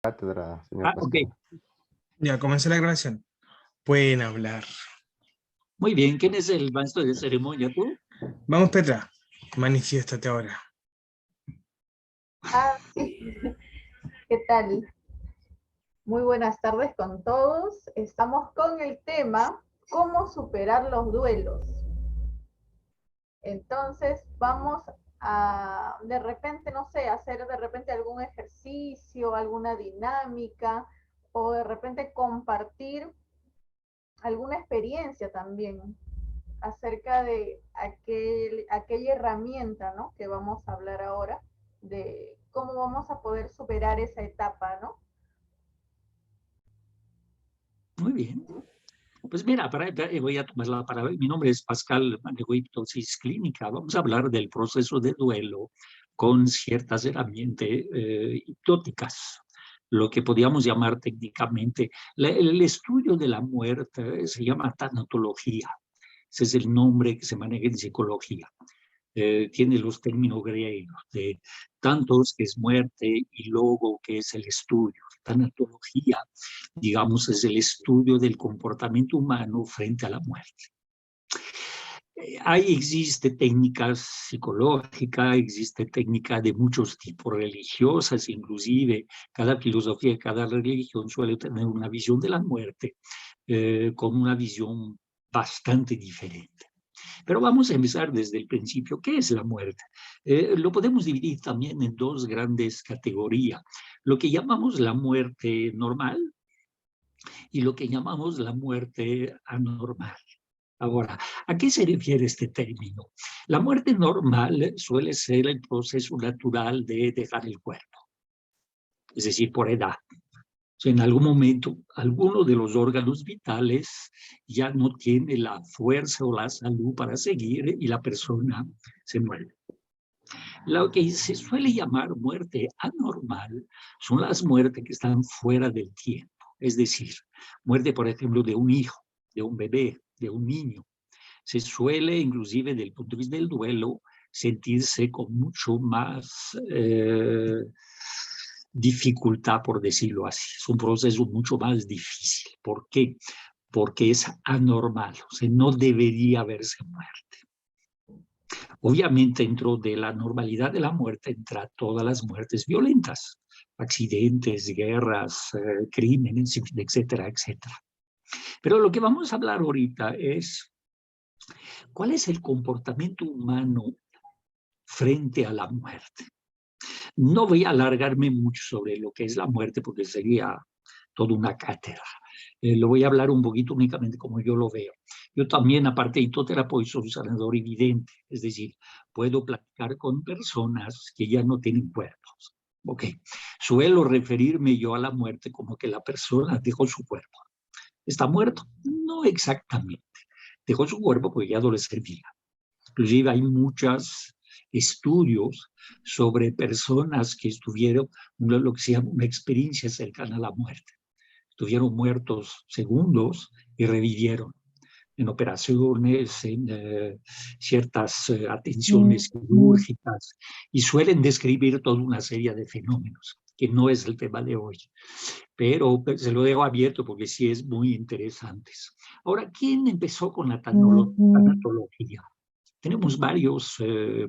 Cátedra, señor Ok. Pascal. Ya, comencé la grabación. Pueden hablar. Muy bien. ¿Quién es el maestro de ceremonia? ¿Tú? Vamos, Petra. Manifiéstate ahora. Ah, sí. ¿Qué tal? Muy buenas tardes con todos. Estamos con el tema ¿cómo superar los duelos? Entonces vamos a, de repente, no sé, hacer de repente algún ejercicio, alguna dinámica, o de repente compartir alguna experiencia también acerca de aquella herramienta, ¿no? Que vamos a hablar ahora, de cómo vamos a poder superar esa etapa, ¿no? Muy bien. Pues mira, voy a tomar la palabra. Mi nombre es Pascal, manejo hipnosis clínica. Vamos a hablar del proceso de duelo con ciertas herramientas hipnóticas, lo que podríamos llamar técnicamente el estudio de la muerte. Se llama tanatología. Ese es el nombre que se maneja en psicología. Tiene los términos griegos de tantos, que es muerte, y logo, que es el estudio. Tanatología, digamos, es el estudio del comportamiento humano frente a la muerte. Ahí existe técnicas psicológicas, existe técnica de muchos tipos, religiosas, inclusive cada filosofía, cada religión suele tener una visión de la muerte con una visión bastante diferente. Pero vamos a empezar desde el principio. ¿Qué es la muerte? Lo podemos dividir también en dos grandes categorías. Lo que llamamos la muerte normal y lo que llamamos la muerte anormal. Ahora, ¿a qué se refiere este término? La muerte normal suele ser el proceso natural de dejar el cuerpo, es decir, por edad. O sea, en algún momento, alguno de los órganos vitales ya no tiene la fuerza o la salud para seguir y la persona se muere. Lo que se suele llamar muerte anormal son las muertes que están fuera del tiempo. Es decir, muerte, por ejemplo, de un hijo, de un bebé, de un niño. Se suele, inclusive desde el punto de vista del duelo, sentirse con mucho más dificultad, por decirlo así. Es un proceso mucho más difícil. ¿Por qué? Porque es anormal, o sea, no debería haberse muerte. Obviamente, dentro de la normalidad de la muerte, entra todas las muertes violentas, accidentes, guerras, crímenes, etcétera, etcétera. Pero lo que vamos a hablar ahorita es ¿cuál es el comportamiento humano frente a la muerte? No voy a alargarme mucho sobre lo que es la muerte porque sería toda una cátedra. Lo voy a hablar un poquito únicamente como yo lo veo. Yo también, aparte de hipnoterapeuta, soy sanador evidente, es decir, puedo platicar con personas que ya no tienen cuerpos. Ok, suelo referirme yo a la muerte como que la persona dejó su cuerpo. ¿Está muerto? No exactamente. Dejó su cuerpo porque ya no le servía. Inclusive hay muchos estudios sobre personas que estuvieron lo que se llama una experiencia cercana a la muerte. Estuvieron muertos segundos y revivieron en operaciones, en ciertas atenciones quirúrgicas, y suelen describir toda una serie de fenómenos, que no es el tema de hoy. Pero se lo dejo abierto porque sí es muy interesante. Ahora, ¿quién empezó con la tanatología? Tenemos varios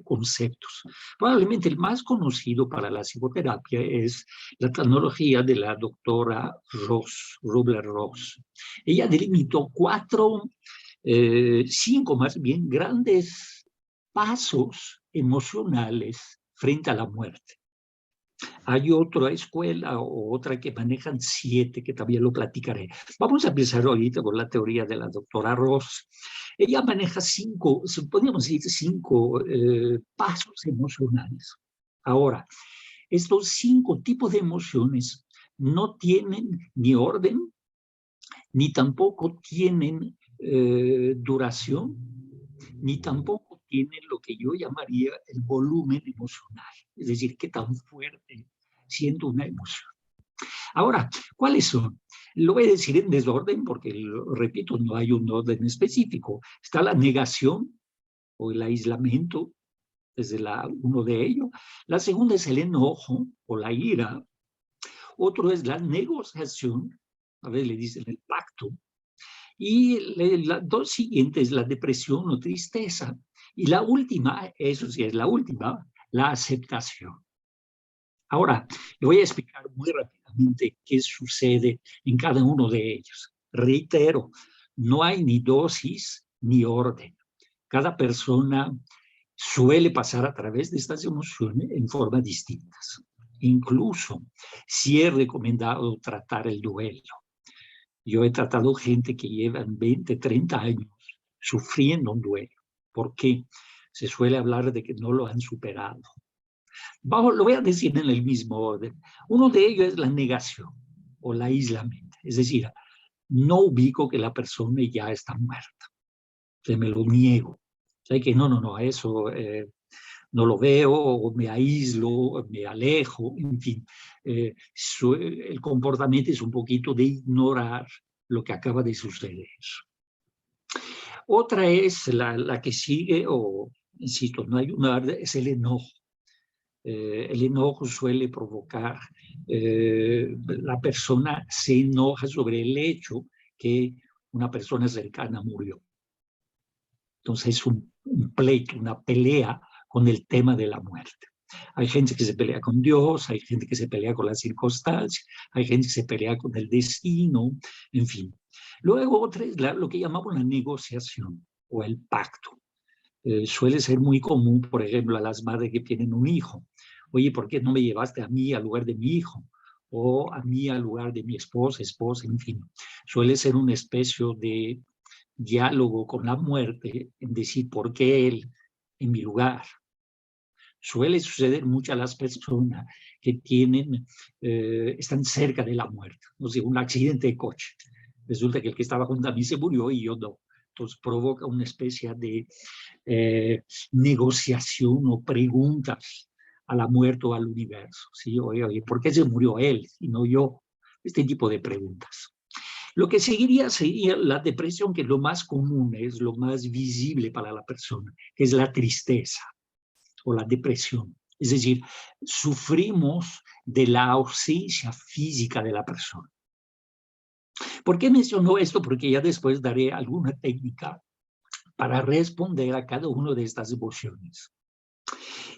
conceptos. Probablemente el más conocido para la psicoterapia es la tecnología de la doctora Ross, Kubler-Ross. Ella delimitó cinco más bien, grandes pasos emocionales frente a la muerte. Hay otra escuela o otra que manejan 7, que también lo platicaré. Vamos a empezar ahorita con la teoría de la doctora Ross. Ella maneja 5, podríamos decir 5 pasos emocionales. Ahora, estos 5 tipos de emociones no tienen ni orden, ni tampoco tienen duración, ni tampoco tienen lo que yo llamaría el volumen emocional, es decir, qué tan fuerte siento una emoción. Ahora, ¿cuáles son? Lo voy a decir en desorden porque, repito, no hay un orden específico. Está la negación o el aislamiento, desde uno de ellos. La segunda es el enojo o la ira, Otro es la negociación, a ver, le dicen el pacto. Y las dos siguientes, la depresión o tristeza. Y la última, eso sí es la última, la aceptación. Ahora, le voy a explicar muy rápidamente qué sucede en cada uno de ellos. Reitero, no hay ni dosis ni orden. Cada persona suele pasar a través de estas emociones en formas distintas. Incluso, si es recomendado tratar el duelo. Yo he tratado gente que llevan 20, 30 años sufriendo un duelo. ¿Por qué? Se suele hablar de que no lo han superado. Lo voy a decir en el mismo orden. Uno de ellos es la negación o la aislamiento. Es decir, no ubico que la persona ya está muerta. Se me lo niego. O sea, que no, eso no lo veo, o me aíslo, me alejo, en fin. El comportamiento es un poquito de ignorar lo que acaba de suceder. Otra es la que sigue, o insisto, no hay una, es el enojo. El enojo suele provocar, la persona se enoja sobre el hecho que una persona cercana murió. Entonces es un pleito, una pelea con el tema de la muerte. Hay gente que se pelea con Dios, hay gente que se pelea con las circunstancias, hay gente que se pelea con el destino, en fin. Luego otra es lo que llamamos la negociación o el pacto. Suele ser muy común, por ejemplo, a las madres que tienen un hijo. Oye, ¿por qué no me llevaste a mí al lugar de mi hijo? O a mí al lugar de mi esposa, en fin. Suele ser una especie de diálogo con la muerte, en decir, ¿por qué él en mi lugar? Suele suceder mucho a las personas que están cerca de la muerte. O sea, un accidente de coche. Resulta que el que estaba junto a mí se murió y yo no. Entonces provoca una especie de negociación o preguntas a la muerte o al universo. ¿Sí? Oye, ¿por qué se murió él y no yo? Este tipo de preguntas. Lo que seguiría sería la depresión, que es lo más común, es lo más visible para la persona, que es la tristeza o la depresión. Es decir, sufrimos de la ausencia física de la persona. ¿Por qué menciono esto? Porque ya después daré alguna técnica para responder a cada una de estas emociones.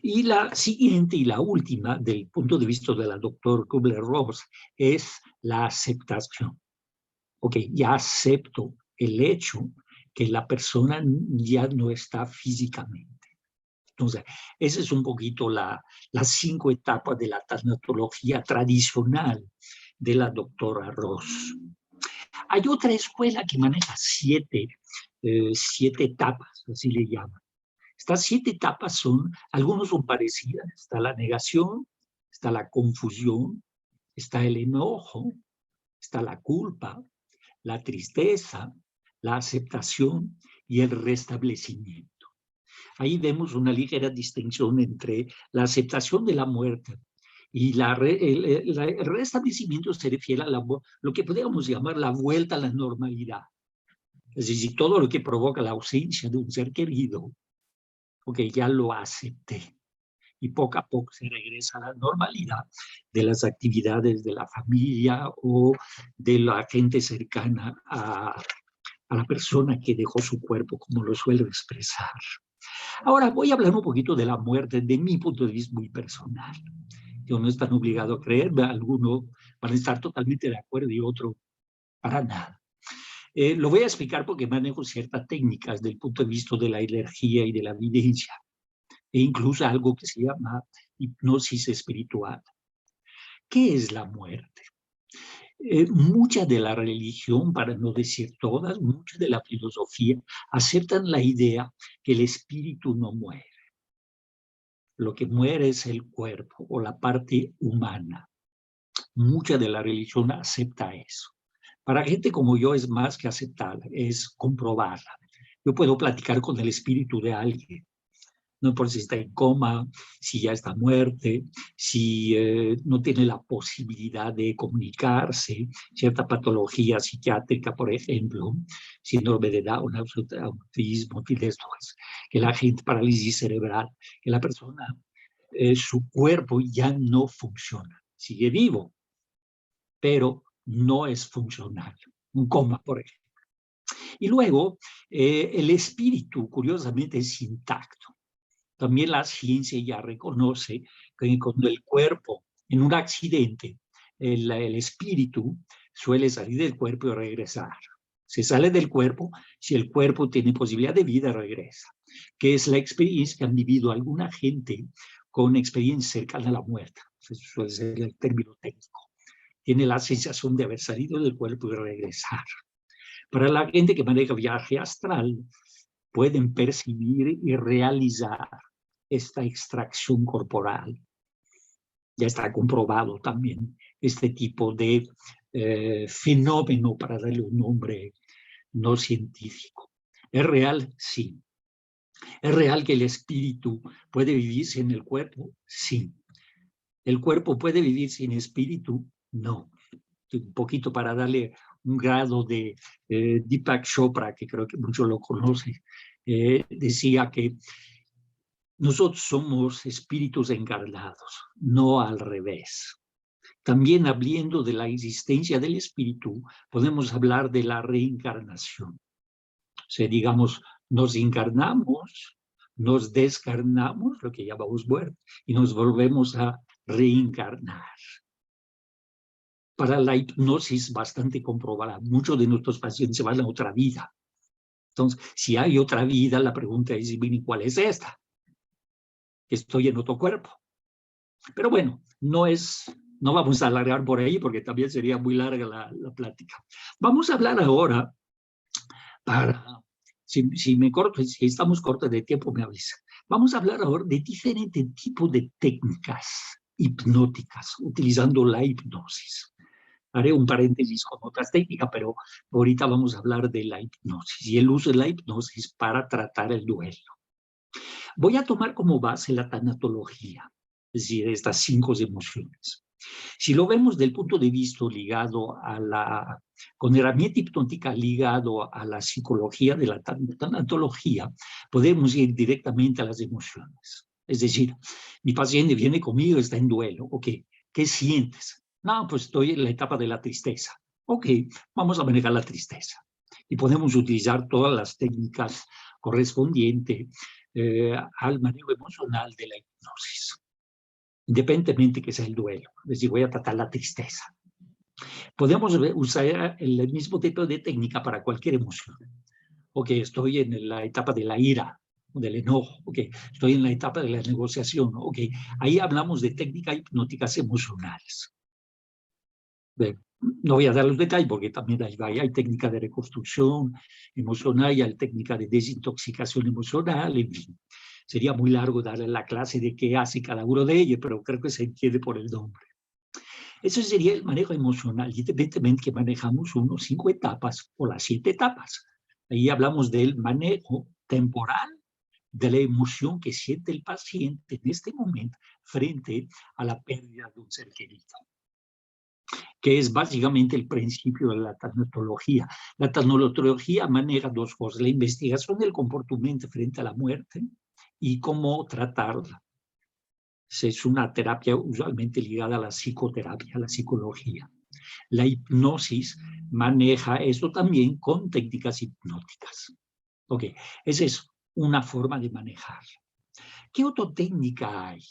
Y la siguiente y la última, del punto de vista de la doctora Kubler-Ross, es la aceptación. Ok, ya acepto el hecho que la persona ya no está físicamente. Entonces, esa es un poquito las 5 etapas de la tanatología tradicional de la doctora Ross. Hay otra escuela que maneja 7 etapas, así le llaman. Estas 7 etapas algunos son parecidas. Está la negación, está la confusión, está el enojo, está la culpa, la tristeza, la aceptación y el restablecimiento. Ahí vemos una ligera distinción entre la aceptación de la muerte y el restablecimiento se refiere a lo que podríamos llamar la vuelta a la normalidad. Es decir, todo lo que provoca la ausencia de un ser querido, porque ya lo acepté. Y poco a poco se regresa a la normalidad de las actividades de la familia o de la gente cercana a la persona que dejó su cuerpo, como lo suelo expresar. Ahora voy a hablar un poquito de la muerte de mi punto de vista muy personal. Yo no están obligado a creerme, algunos van a estar totalmente de acuerdo y otros para nada. Lo voy a explicar porque manejo ciertas técnicas del punto de vista de la energía y de la evidencia, e incluso algo que se llama hipnosis espiritual. ¿Qué es la muerte? Mucha de la religión, para no decir todas, mucha de la filosofía, aceptan la idea que el espíritu no muere. Lo que muere es el cuerpo o la parte humana. Mucha de la religión acepta eso. Para gente como yo es más que aceptarla, es comprobarla. Yo puedo platicar con el espíritu de alguien, no importa si está en coma, si ya está muerte, si no tiene la posibilidad de comunicarse, cierta patología psiquiátrica, por ejemplo, síndrome de Down, autismo, que la gente, parálisis cerebral, que la persona, su cuerpo ya no funciona, sigue vivo, pero no es funcional. Un coma, por ejemplo. Y luego, el espíritu, curiosamente, es intacto. También la ciencia ya reconoce que cuando el cuerpo, en un accidente, el espíritu suele salir del cuerpo y regresar. Se sale del cuerpo, si el cuerpo tiene posibilidad de vida, regresa. Que es la experiencia que han vivido alguna gente con experiencia cercana a la muerte. Eso suele ser el término técnico. Tiene la sensación de haber salido del cuerpo y regresar. Para la gente que maneja viaje astral, pueden percibir y realizar esta extracción corporal. Ya está comprobado también este tipo de fenómeno, para darle un nombre no científico. ¿Es real? Sí. ¿Es real que el espíritu puede vivir sin el cuerpo? Sí. ¿El cuerpo puede vivir sin espíritu? No. Un poquito para darle un grado de Deepak Chopra, que creo que muchos lo conocen, decía que nosotros somos espíritus encarnados, no al revés. También hablando de la existencia del espíritu, podemos hablar de la reencarnación. O sea, digamos, nos encarnamos, nos descarnamos, lo que llamamos muerte, y nos volvemos a reencarnar. Para la hipnosis bastante comprobada, muchos de nuestros pacientes se van a otra vida. Entonces, si hay otra vida, la pregunta es, ¿cuál es esta? Estoy en otro cuerpo. Pero bueno, no vamos a alargar por ahí porque también sería muy larga la plática. Vamos a hablar ahora, si estamos cortos de tiempo, me avisa. Vamos a hablar ahora de diferentes tipos de técnicas hipnóticas, utilizando la hipnosis. Haré un paréntesis con otras técnicas, pero ahorita vamos a hablar de la hipnosis y el uso de la hipnosis para tratar el duelo. Voy a tomar como base la tanatología, es decir, estas 5 emociones. Si lo vemos del punto de vista ligado con herramienta hipnótica ligado a la psicología de la tanatología, podemos ir directamente a las emociones. Es decir, mi paciente viene conmigo, está en duelo. Ok, ¿qué sientes? No, pues estoy en la etapa de la tristeza. Ok, vamos a manejar la tristeza. Y podemos utilizar todas las técnicas correspondientes al manejo emocional de la hipnosis, independientemente que sea el duelo. Es decir, voy a tratar la tristeza. Podemos usar el mismo tipo de técnica para cualquier emoción. Ok, estoy en la etapa de la ira, del enojo. Ok, estoy en la etapa de la negociación. Ok, ahí hablamos de técnicas hipnóticas emocionales. No voy a dar los detalles porque también hay técnica de reconstrucción emocional y hay técnica de desintoxicación emocional, en fin. Sería muy largo darle la clase de qué hace cada uno de ellos, pero creo que se entiende por el nombre. Eso sería el manejo emocional, independientemente que manejamos 5 etapas o las 7 etapas. Ahí hablamos del manejo temporal de la emoción que siente el paciente en este momento frente a la pérdida de un ser querido, que es básicamente el principio de la tanatología. La tanatología maneja 2 cosas, la investigación del comportamiento frente a la muerte y cómo tratarla. Es una terapia usualmente ligada a la psicoterapia, a la psicología. La hipnosis maneja eso también con técnicas hipnóticas. Ok, esa es una forma de manejar. ¿Qué otra técnica hay?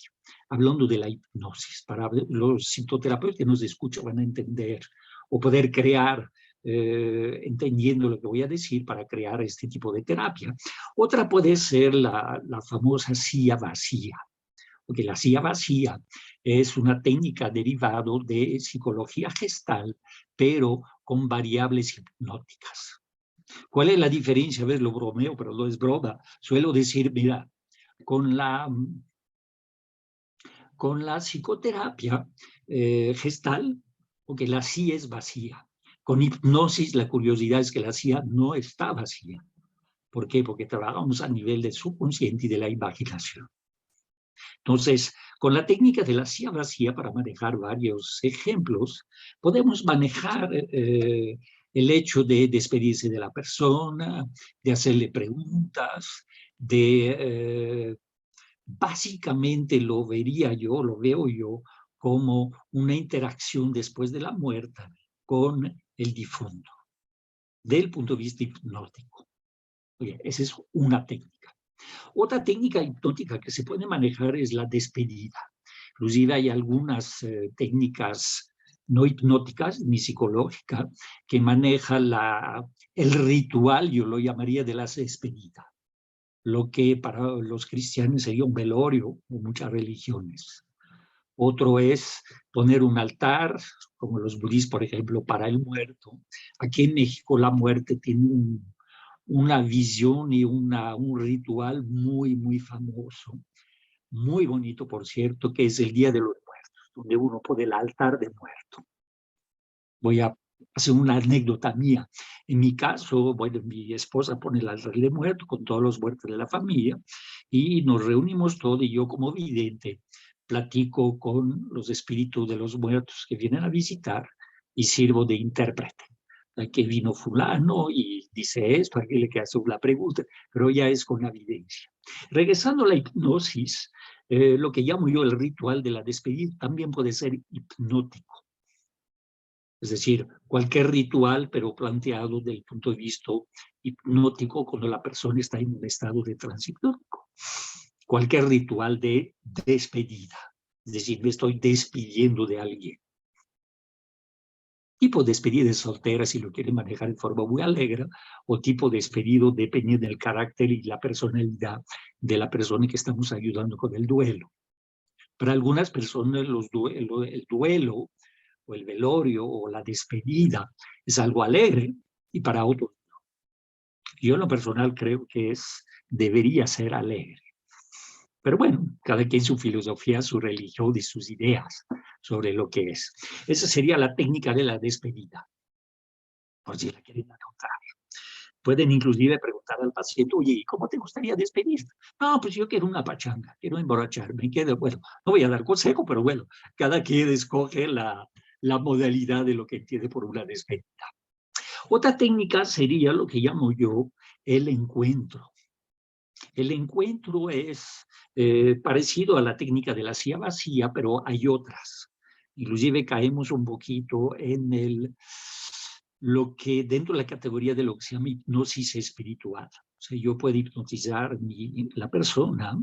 Hablando de la hipnosis, para los psicoterapeutas que nos escuchan van a entender o poder crear, entendiendo lo que voy a decir, para crear este tipo de terapia. Otra puede ser la famosa silla vacía. Porque la silla vacía es una técnica derivada de psicología gestal, pero con variables hipnóticas. ¿Cuál es la diferencia? A ver, lo bromeo, pero no es broma. Suelo decir, mira, con la psicoterapia gestal, porque la silla es vacía. Con hipnosis, la curiosidad es que la silla no está vacía. ¿Por qué? Porque trabajamos a nivel del subconsciente y de la imaginación. Entonces, con la técnica de la silla vacía, para manejar varios ejemplos, podemos manejar el hecho de despedirse de la persona, de hacerle preguntas, básicamente lo veo yo como una interacción después de la muerte con el difunto, del punto de vista hipnótico. Oye, esa es una técnica. Otra técnica hipnótica que se puede manejar es la despedida. Inclusive hay algunas técnicas no hipnóticas ni psicológicas que maneja el ritual, yo lo llamaría, de la despedida. Lo que para los cristianos sería un velorio o muchas religiones. Otro es poner un altar, como los budistas, por ejemplo, para el muerto. Aquí en México la muerte tiene una visión y un ritual muy, muy famoso, muy bonito, por cierto, que es el Día de los Muertos, donde uno pone el altar de muerto. Voy a hacer una anécdota mía. En mi caso, bueno, mi esposa pone el altar de muerto con todos los muertos de la familia y nos reunimos todos y yo como vidente platico con los espíritus de los muertos que vienen a visitar y sirvo de intérprete. Aquí vino fulano y dice esto, aquí le hace la pregunta, pero ya es con la evidencia. Regresando a la hipnosis, lo que llamo yo el ritual de la despedida también puede ser hipnótico. Es decir, cualquier ritual, pero planteado desde el punto de vista hipnótico cuando la persona está en un estado de trance hipnótico. Cualquier ritual de despedida. Es decir, me estoy despidiendo de alguien. Tipo despedida soltera, si lo quieren manejar de forma muy alegre, o tipo despedido dependiendo del carácter y la personalidad de la persona que estamos ayudando con el duelo. Para algunas personas el duelo o el velorio o la despedida es algo alegre y para otros no. Yo en lo personal creo que debería ser alegre. Pero bueno, cada quien su filosofía, su religión y sus ideas sobre lo que es. Esa sería la técnica de la despedida, por si la quieren anotar. Pueden inclusive preguntar al paciente, oye, ¿cómo te gustaría despedirte? No, pues yo quiero una pachanga, quiero emborracharme, bueno, no voy a dar consejo, pero bueno, cada quien escoge la modalidad de lo que entiende por una despedida. Otra técnica sería lo que llamo yo el encuentro. El encuentro es parecido a la técnica de la silla vacía, pero hay otras. Inclusive caemos un poquito en lo que dentro de la categoría de lo que se llama hipnosis espiritual. O sea, yo puedo hipnotizar la persona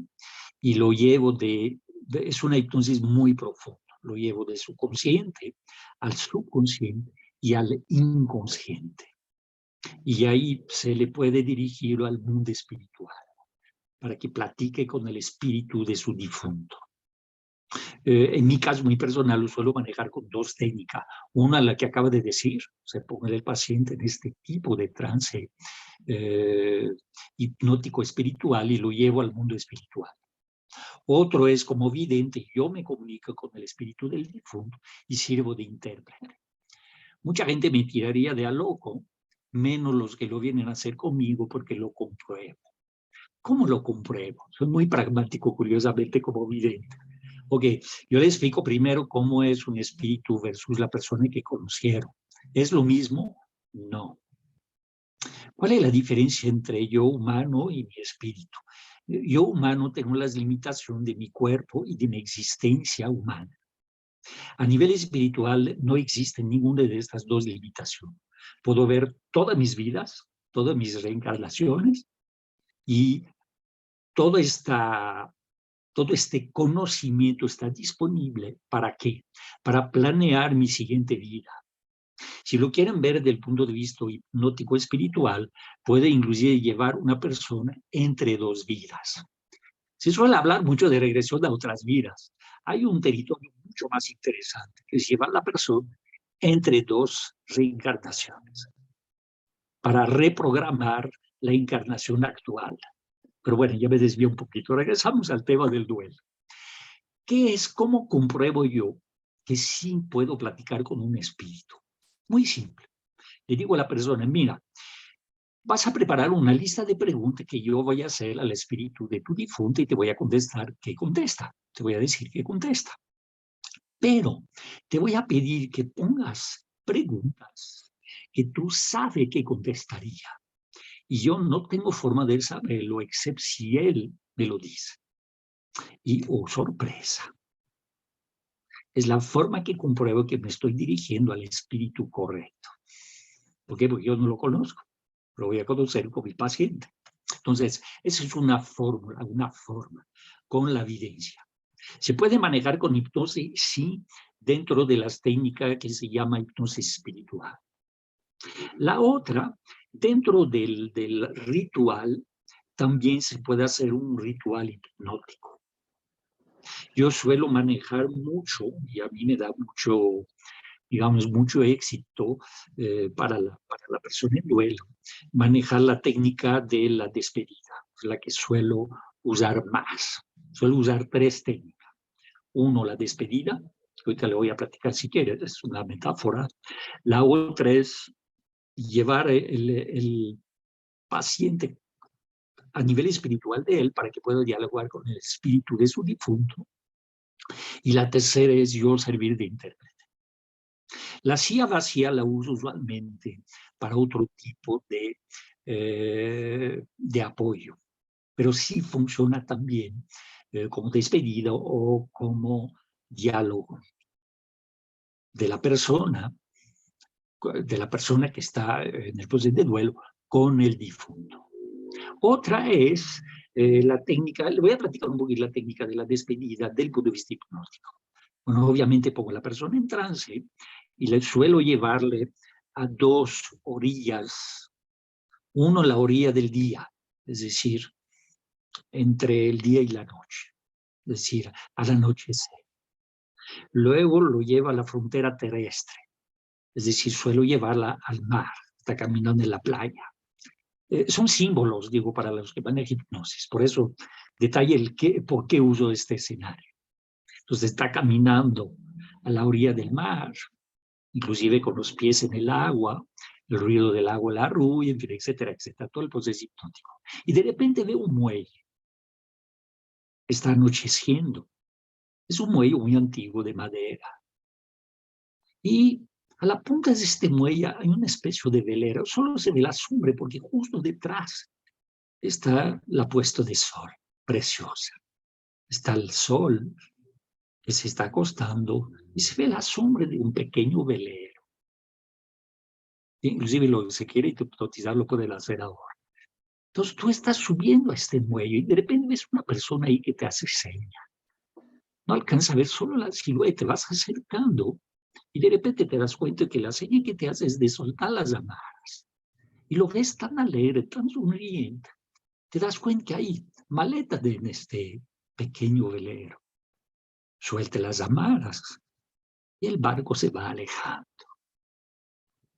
y lo llevo es una hipnosis muy profunda. Lo llevo de su consciente al subconsciente y al inconsciente. Y ahí se le puede dirigir al mundo espiritual para que platique con el espíritu de su difunto. En mi caso muy personal lo suelo manejar con dos técnicas. Una, la que acaba de decir, se pone el paciente en este tipo de trance hipnótico espiritual y lo llevo al mundo espiritual. Otro es como vidente, yo me comunico con el espíritu del difunto y sirvo de intérprete. Mucha gente me tiraría de a loco, menos los que lo vienen a hacer conmigo porque lo compruebo. ¿Cómo lo compruebo? Soy muy pragmático, curiosamente, como vidente. Ok, yo les explico primero cómo es un espíritu versus la persona que conocieron. ¿Es lo mismo? No. ¿Cuál es la diferencia entre yo humano y mi espíritu? Yo humano tengo las limitaciones de mi cuerpo y de mi existencia humana. A nivel espiritual no existe ninguna de estas dos limitaciones. Puedo ver todas mis vidas, todas mis reencarnaciones y todo este conocimiento está disponible. ¿Para qué? Para planear mi siguiente vida. Si lo quieren ver desde el punto de vista hipnótico espiritual, puede inclusive llevar una persona entre dos vidas. Se suele hablar mucho de regresión a otras vidas. Hay un territorio mucho más interesante, que es llevar a la persona entre dos reencarnaciones para reprogramar la encarnación actual. Pero bueno, ya me desvío un poquito. Regresamos al tema del duelo. ¿Cómo compruebo yo que sí puedo platicar con un espíritu? Muy simple. Le digo a la persona, mira, vas a preparar una lista de preguntas que yo voy a hacer al espíritu de tu difunto y te voy a contestar qué contesta. Te voy a decir qué contesta. Pero te voy a pedir que pongas preguntas que tú sabes que contestaría. Y yo no tengo forma de saberlo, excepto si él me lo dice. Y, oh, sorpresa. Es la forma que compruebo que me estoy dirigiendo al espíritu correcto. ¿Por qué? Porque yo no lo conozco. Lo voy a conocer con mi paciente. Entonces, esa es una fórmula, una forma con la evidencia. ¿Se puede manejar con hipnosis? Sí, dentro de las técnicas que se llama hipnosis espiritual. La otra, dentro del ritual, también se puede hacer un ritual hipnótico. Yo suelo manejar mucho, y a mí me da mucho, digamos, mucho éxito para la persona en duelo, manejar la técnica de la despedida, la que suelo usar más. Suelo usar 3 técnicas. Uno, la despedida, ahorita le voy a platicar si quieres, es una metáfora. La otra es llevar el paciente a nivel espiritual de él para que pueda dialogar con el espíritu de su difunto. Y la tercera es yo servir de intérprete. La silla vacía la uso usualmente para otro tipo de apoyo, pero sí funciona también como despedida o como diálogo de la persona que está en el proceso de duelo con el difunto. Otra es la técnica, le voy a platicar un poquito la técnica de la despedida del punto de vista hipnótico. Bueno, obviamente pongo a la persona en trance y le suelo llevarle a 2 orillas. Uno, la orilla del día, es decir, entre el día y la noche, es decir, al anochecer. Luego lo lleva a la frontera terrestre, es decir, suelo llevarla al mar, está caminando en la playa. Son símbolos, digo, para los que van a hipnosis. Por eso, detalle por qué uso este escenario. Entonces, está caminando a la orilla del mar, inclusive con los pies en el agua, el ruido del agua la arrulla, en fin, etcétera, etcétera, todo el proceso hipnótico. Y de repente ve un muelle. Está anocheciendo. Es un muelle muy antiguo de madera. Y a la punta de este muelle hay una especie de velero. Solo se ve la sombra porque justo detrás está la puesta de sol, preciosa. Está el sol que se está acostando y se ve la sombra de un pequeño velero. Inclusive lo que se quiere hipnotizar lo puede hacer ahora. Entonces tú estás subiendo a este muelle y de repente ves una persona ahí que te hace seña. No alcanza a ver solo la silueta, te vas acercando y de repente te das cuenta que la seña que te hace es de soltar las amarras. Y lo ves tan alegre, tan sonriente. Te das cuenta que hay maleta en este pequeño velero. Suelte las amarras y el barco se va alejando.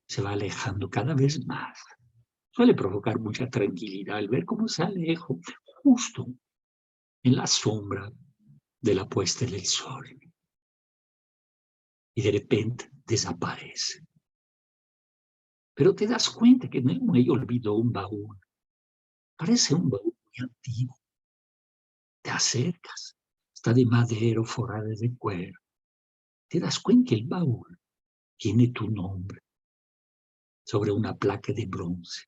Se va alejando cada vez más. Suele provocar mucha tranquilidad al ver cómo se aleja justo en la sombra de la puesta del sol. Y de repente desaparece. Pero te das cuenta que en el muelle olvidó un baúl. Parece un baúl muy antiguo. Te acercas. Está de madera o forrada de cuero. Te das cuenta que el baúl tiene tu nombre sobre una placa de bronce.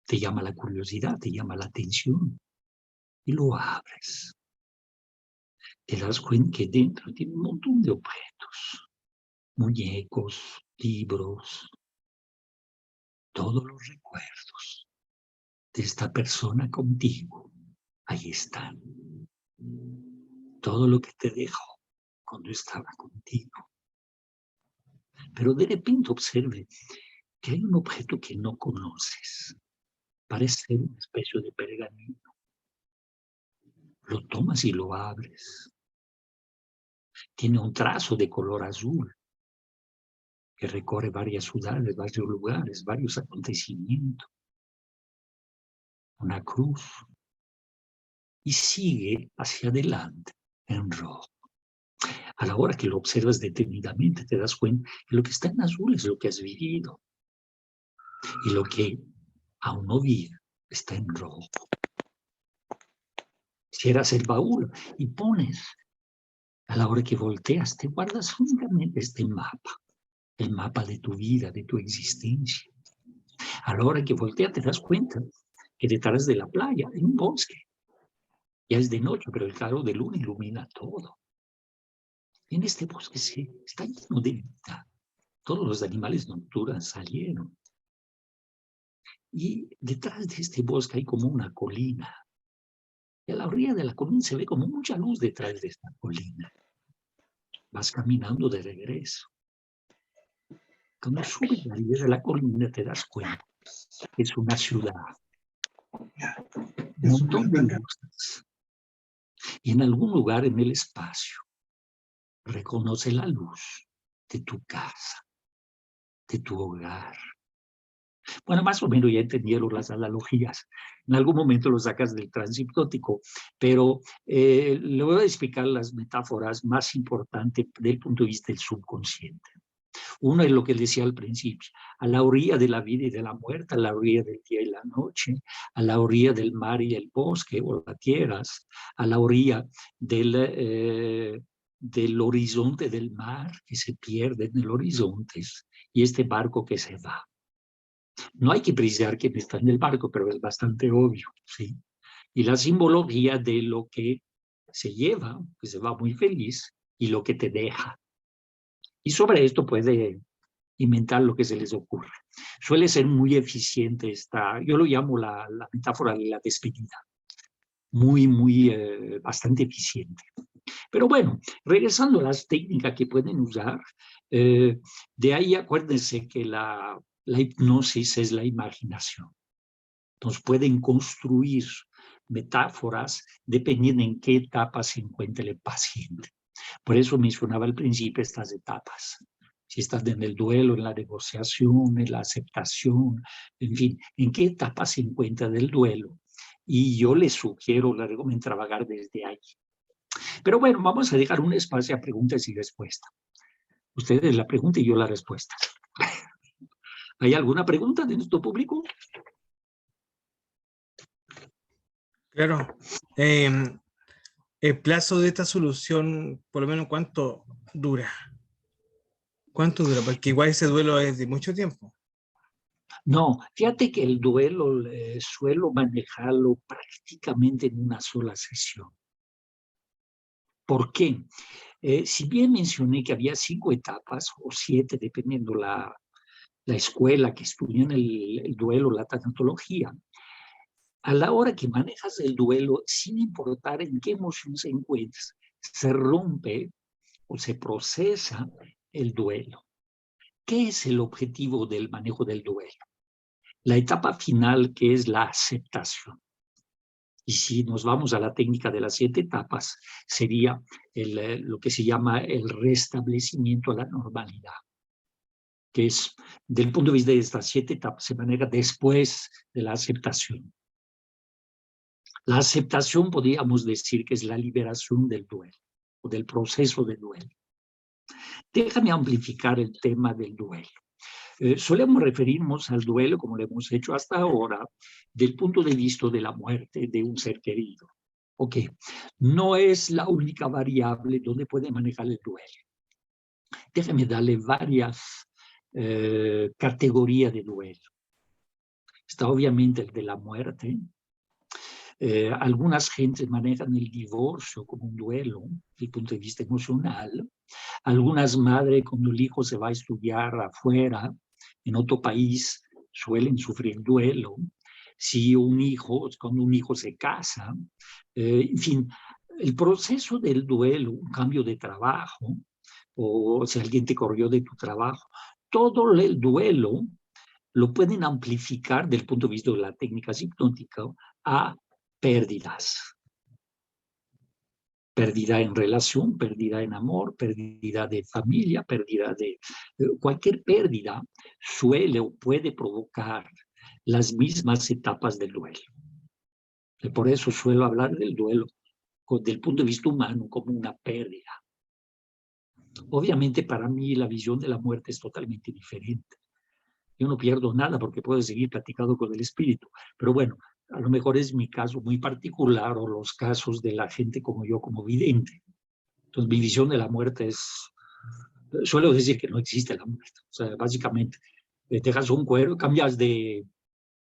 Te llama la curiosidad, te llama la atención y lo abres. Te das cuenta que dentro tiene un montón de objetos, muñecos, libros, todos los recuerdos de esta persona contigo. Ahí están. Todo lo que te dejó cuando estaba contigo. Pero de repente observe que hay un objeto que no conoces. Parece una especie de pergamino. Lo tomas y lo abres. Tiene un trazo de color azul que recorre varias ciudades, varios lugares, varios acontecimientos. Una cruz. Y sigue hacia adelante en rojo. A la hora que lo observas detenidamente te das cuenta que lo que está en azul es lo que has vivido. Y lo que aún no vi está en rojo. Cierras el baúl y pones, a la hora que volteas, te guardas únicamente este mapa. El mapa de tu vida, de tu existencia. A la hora que volteas te das cuenta que detrás de la playa hay un bosque. Ya es de noche, pero el claro de luna ilumina todo. en este bosque está lleno de vida. Todos los animales nocturnos salieron. Y detrás de este bosque hay como una colina. Y a la orilla de la colina se ve como mucha luz detrás de esta colina. Vas caminando de regreso. Cuando subes a la orilla de la colina te das cuenta que es una ciudad. Un montón de luces. Y en algún lugar en el espacio reconoce la luz de tu casa, de tu hogar. Bueno, más o menos ya entendieron las analogías. En algún momento lo sacas del transhipnótico, pero le voy a explicar las metáforas más importantes del punto de vista del subconsciente. Uno es lo que decía al principio, a la orilla de la vida y de la muerte, a la orilla del día y la noche, a la orilla del mar y el bosque o las tierras, a la orilla del horizonte del mar que se pierde en el horizonte y este barco que se va. No hay que precisar quién está en el barco, pero es bastante obvio, ¿sí? Y la simbología de lo que se lleva, que se va muy feliz, y lo que te deja. Y sobre esto puede inventar lo que se les ocurra. Suele ser muy eficiente yo lo llamo la metáfora de la despedida. Bastante eficiente. Pero bueno, regresando a las técnicas que pueden usar, de ahí acuérdense que la hipnosis es la imaginación. Entonces pueden construir metáforas dependiendo en qué etapa se encuentre el paciente. Por eso mencionaba al principio estas etapas. Si estás en el duelo, en la negociación, en la aceptación, en fin, en qué etapa se encuentra del duelo. Y yo les sugiero, les recomiendo trabajar desde ahí. Pero bueno, vamos a dejar un espacio a preguntas y respuestas. Ustedes la pregunta y yo la respuesta. ¿Hay alguna pregunta de nuestro público? Claro. El plazo de esta solución, por lo menos, ¿cuánto dura? ¿Cuánto dura? Porque igual ese duelo es de mucho tiempo. No, fíjate que el duelo suelo manejarlo prácticamente en una sola sesión. ¿Por qué? Si bien mencioné que había 5 etapas o 7, dependiendo la escuela que estudian el duelo, la tanatología, a la hora que manejas el duelo, sin importar en qué emoción se encuentre, se rompe o se procesa el duelo. ¿Qué es el objetivo del manejo del duelo? La etapa final, que es la aceptación. Y si nos vamos a la técnica de las 7 etapas, sería lo que se llama el restablecimiento a la normalidad, que es, del punto de vista de estas 7 etapas, se maneja después de la aceptación. La aceptación podríamos decir que es la liberación del duelo, o del proceso de duelo. Déjame amplificar el tema del duelo. Solemos referirnos al duelo, como lo hemos hecho hasta ahora, del punto de vista de la muerte de un ser querido. Ok, no es la única variable donde puede manejar el duelo. Déjame darle varias categorías de duelo. Está obviamente el de la muerte. Algunas gentes manejan el divorcio como un duelo desde el punto de vista emocional. Algunas madres, cuando el hijo se va a estudiar afuera, en otro país, suelen sufrir duelo. Si cuando un hijo se casa, en fin, el proceso del duelo, un cambio de trabajo, o si alguien te corrió de tu trabajo, todo el duelo lo pueden amplificar desde el punto de vista de la técnica hipnótica a pérdidas. Pérdida en relación, pérdida en amor, pérdida de familia, pérdida de... cualquier pérdida suele o puede provocar las mismas etapas del duelo. Y por eso suelo hablar del duelo desde el punto de vista humano como una pérdida. Obviamente para mí la visión de la muerte es totalmente diferente. Yo no pierdo nada porque puedo seguir platicando con el espíritu. Pero bueno, a lo mejor es mi caso muy particular o los casos de la gente como yo, como vidente. Entonces mi visión de la muerte es, suelo decir que no existe la muerte. O sea, básicamente, dejas un cuerpo, cambias de,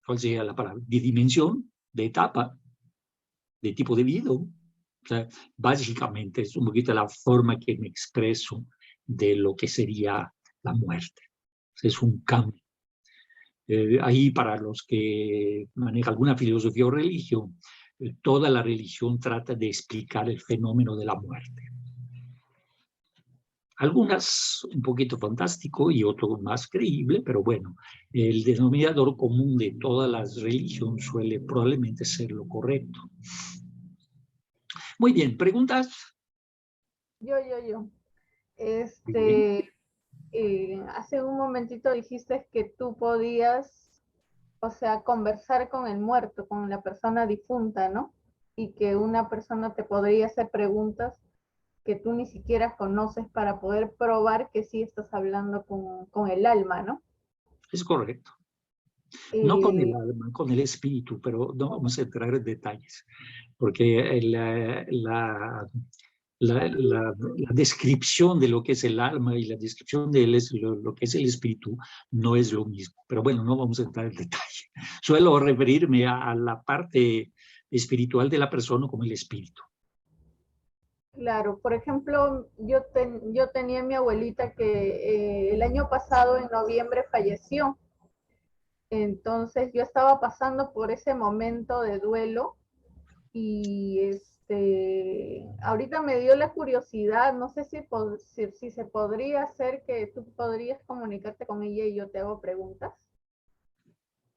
¿cuál sería la palabra? De dimensión, de etapa, de tipo de vida, O sea, básicamente es un poquito la forma que me expreso de lo que sería la muerte. Es un cambio. Ahí para los que manejan alguna filosofía o religión, toda la religión trata de explicar el fenómeno de la muerte. Algunas un poquito fantástico y otro más creíble, pero bueno, el denominador común de todas las religiones suele probablemente ser lo correcto. Muy bien, ¿preguntas? Yo. Hace un momentito dijiste que tú podías, o sea, conversar con el muerto, con la persona difunta, ¿no? Y que una persona te podría hacer preguntas que tú ni siquiera conoces para poder probar que sí estás hablando con el alma, ¿no? Es correcto. No con el Eh, alma, con el espíritu, pero no vamos a entrar en detalles, porque la descripción de lo que es el alma y la descripción de lo que es el espíritu no es lo mismo. Pero bueno, no vamos a entrar en detalle. Suelo referirme a la parte espiritual de la persona como el espíritu. Claro, por ejemplo, yo tenía a mi abuelita que el año pasado, en noviembre, falleció. Entonces yo estaba pasando por ese momento de duelo y ahorita me dio la curiosidad, no sé si se podría hacer que tú podrías comunicarte con ella y yo te hago preguntas.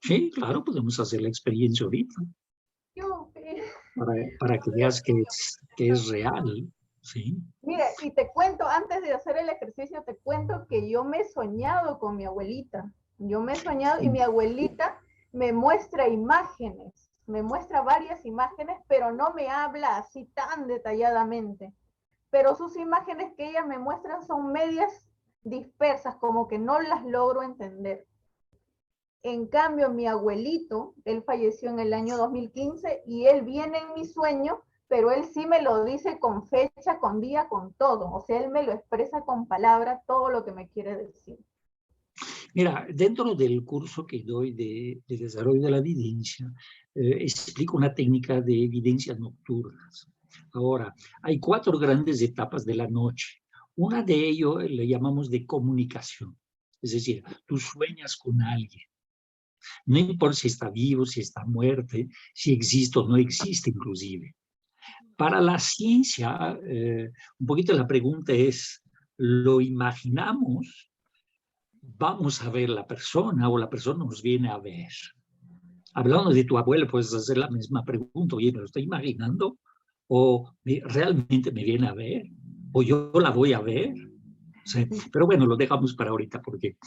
Sí, claro, podemos hacer la experiencia ahorita Yo, para que veas que es real, ¿sí? mira, y te cuento, antes de hacer el ejercicio, te cuento que yo me he soñado con mi abuelita. Yo me he soñado y mi abuelita me muestra imágenes, me muestra varias imágenes, pero no me habla así tan detalladamente. Pero sus imágenes que ella me muestra son medias dispersas, como que no las logro entender. En cambio, mi abuelito, él falleció en el año 2015 y él viene en mi sueño, pero él sí me lo dice con fecha, con día, con todo. O sea, él me lo expresa con palabras, todo lo que me quiere decir. Mira, dentro del curso que doy de desarrollo de la evidencia, explico una técnica de evidencias nocturnas. Ahora, hay 4 grandes etapas de la noche. Una de ellas le llamamos de comunicación. Es decir, tú sueñas con alguien. No importa si está vivo, si está muerto, si existe o no existe inclusive. Para la ciencia, un poquito la pregunta es, ¿lo imaginamos? ¿Vamos a ver la persona o la persona nos viene a ver? Hablando de tu abuelo, puedes hacer la misma pregunta. Oye, ¿me lo estoy imaginando? ¿O realmente me viene a ver? ¿O yo la voy a ver? Sí. Pero bueno, lo dejamos para ahorita porque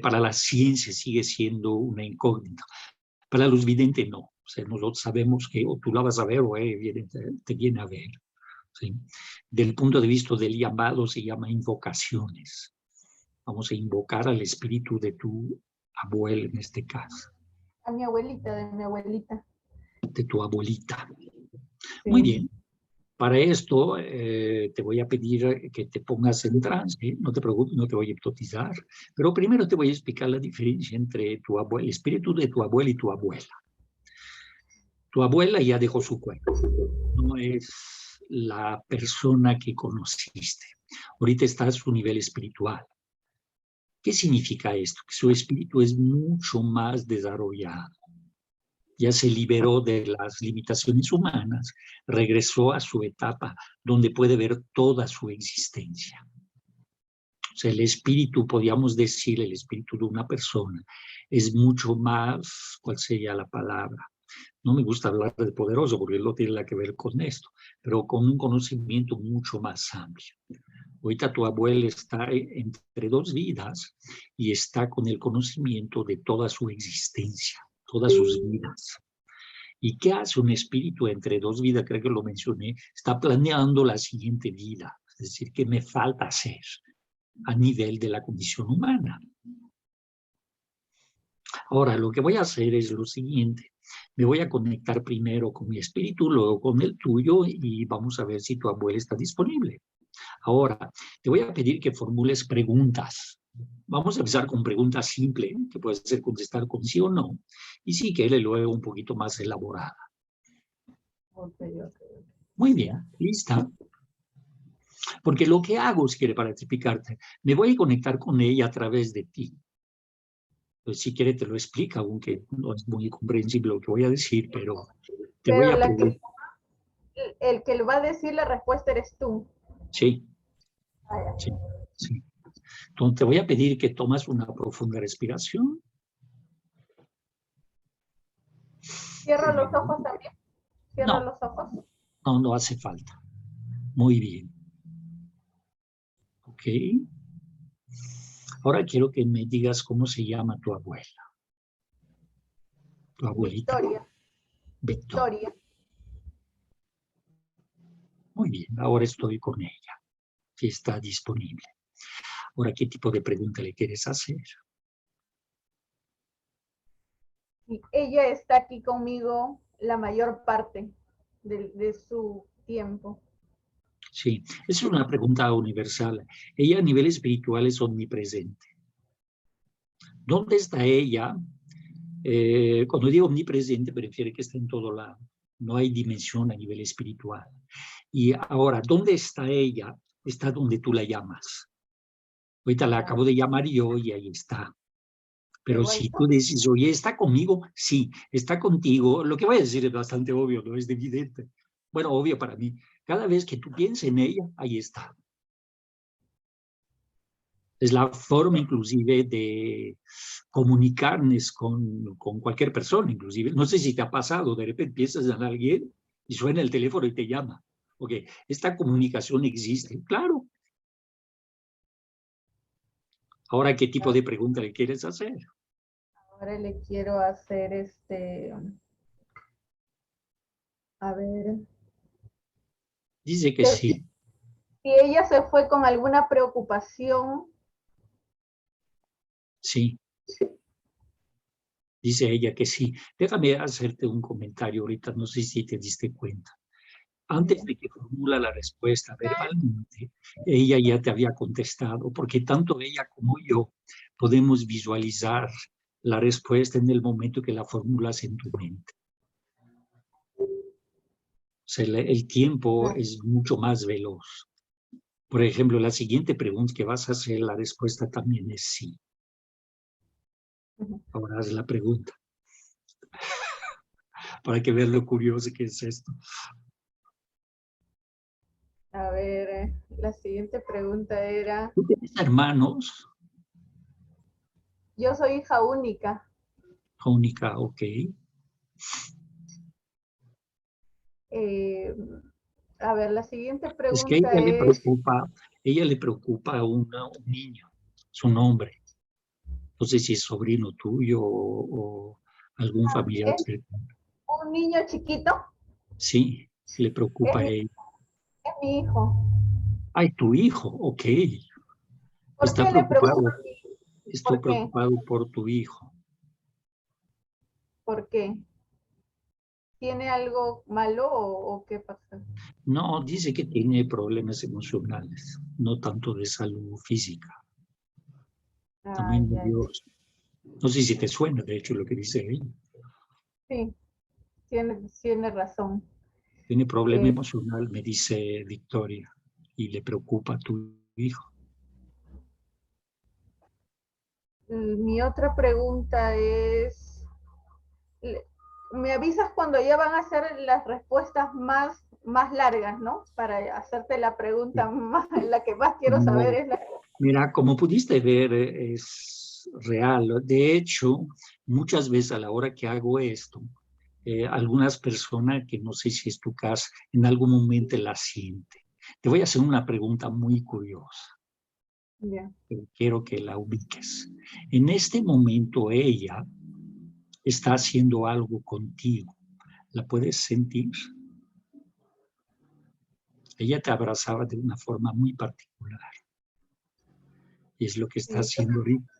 para la ciencia sigue siendo una incógnita. Para los videntes no. O sea, nosotros sabemos que o tú la vas a ver o te viene a ver. ¿Sí? Del punto de vista del llamado se llama invocaciones. Vamos a invocar al espíritu de tu abuela en este caso. A mi abuelita, de mi abuelita. De tu abuelita. Sí. Muy bien. Para esto te voy a pedir que te pongas en trance, no te preocupes, no te voy a hipnotizar, pero primero te voy a explicar la diferencia entre el espíritu de tu abuela y tu abuela. Tu abuela ya dejó su cuerpo, no es la persona que conociste. Ahorita está a su nivel espiritual. ¿Qué significa esto? Que su espíritu es mucho más desarrollado. Ya se liberó de las limitaciones humanas, regresó a su etapa donde puede ver toda su existencia. O sea, el espíritu, podríamos decir, el espíritu de una persona es mucho más, ¿cuál sería la palabra? No me gusta hablar de poderoso porque no tiene nada que ver con esto, pero con un conocimiento mucho más amplio. Ahorita tu abuela está entre 2 vidas y está con el conocimiento de toda su existencia, todas sus vidas. ¿Y qué hace un espíritu entre 2 vidas? Creo que lo mencioné. Está planeando la siguiente vida. Es decir, ¿qué me falta hacer a nivel de la condición humana? Ahora, lo que voy a hacer es lo siguiente. Me voy a conectar primero con mi espíritu, luego con el tuyo y vamos a ver si tu abuela está disponible. Ahora, te voy a pedir que formules preguntas. Vamos a empezar con preguntas simples, que puede ser contestar con sí o no, y si quiere luego un poquito más elaborada. Okay. Muy bien, lista. Porque lo que hago, si quiere, para explicarte, me voy a conectar con ella a través de ti. Pues, si quiere te lo explica, aunque no es muy comprensible lo que voy a decir, pero te voy Pero a preguntar. el que le va a decir la respuesta eres tú. Sí, Ah, ya. sí, sí. Entonces te voy a pedir que tomas una profunda respiración. Cierra los ojos también. Cierra No, los ojos. no, no hace falta. Muy bien. Ok. Ahora quiero que me digas cómo se llama tu abuela. Tu abuelita. Victoria. Víctor. Victoria. Muy bien, ahora estoy con ella, que está disponible. Ahora, ¿qué tipo de pregunta le quieres hacer? Y ella está aquí conmigo la mayor parte de su tiempo. Sí, es una pregunta universal. Ella a nivel espiritual es omnipresente. ¿Dónde está ella? Cuando digo omnipresente, prefiere que esté en todo lado. No hay dimensión a nivel espiritual. Y ahora, ¿dónde está ella? Está donde tú la llamas. Ahorita la acabo de llamar yo y ahí está. Pero si tú dices, oye, ¿está conmigo? Sí, está contigo. Lo que voy a decir es bastante obvio, no es evidente. Bueno, obvio para mí. Cada vez que tú pienses en ella, ahí está. Es la forma inclusive de comunicarnos con cualquier persona, inclusive. No sé si te ha pasado, de repente piensas en alguien y suena el teléfono y te llama. Ok, esta comunicación existe, claro. Ahora, ¿qué tipo de pregunta le quieres hacer? Ahora le quiero hacer a ver, Dice que sí. si ella se fue con alguna preocupación. Sí. Dice ella que sí. Déjame hacerte un comentario ahorita, no sé si te diste cuenta. Antes de que formula la respuesta verbalmente, ella ya te había contestado, porque tanto ella como yo podemos visualizar la respuesta en el momento que la formulas en tu mente. O sea, el tiempo es mucho más veloz. Por ejemplo, la siguiente pregunta que vas a hacer, la respuesta también es sí. Ahora haz la pregunta, para que veas lo curioso que es esto. A ver, la siguiente pregunta era, ¿Tú tienes hermanos? yo soy hija única. Jónica, ok. Eh, a ver, la siguiente Es que pregunta es, ella le preocupa a un niño, su nombre. No sé si es sobrino tuyo o algún familiar ¿es cercano. un niño chiquito? Sí, le Es preocupa a mi, ella. es mi hijo. Ay, tu hijo, ok. ¿Por Está qué le preocupa preocupado, a mi hijo? estoy ¿Por qué? preocupado por tu hijo. ¿Por qué? ¿Tiene algo malo o qué pasa? No, dice que tiene problemas emocionales, no tanto de salud física. Ah, También de ya, ya. Dios. No sé si te suena, de hecho, lo que dice ella. Sí, tiene razón. Tiene problema Eh, emocional, me dice Victoria, y le preocupa a tu hijo. mi otra pregunta es, me avisas cuando ya van a ser las respuestas más largas, ¿no? Para hacerte la pregunta más, la que más quiero saber Como, es la... mira, como pudiste ver, es real. De hecho, muchas veces a la hora que hago esto, algunas personas, que no sé si es tu caso, en algún momento la sienten. Te voy a hacer una pregunta muy curiosa, Ya. pero quiero que la ubiques. En este momento ella está haciendo algo contigo. ¿La puedes sentir? Ella te abrazaba de una forma muy particular y es lo que está Sí, haciendo ahorita.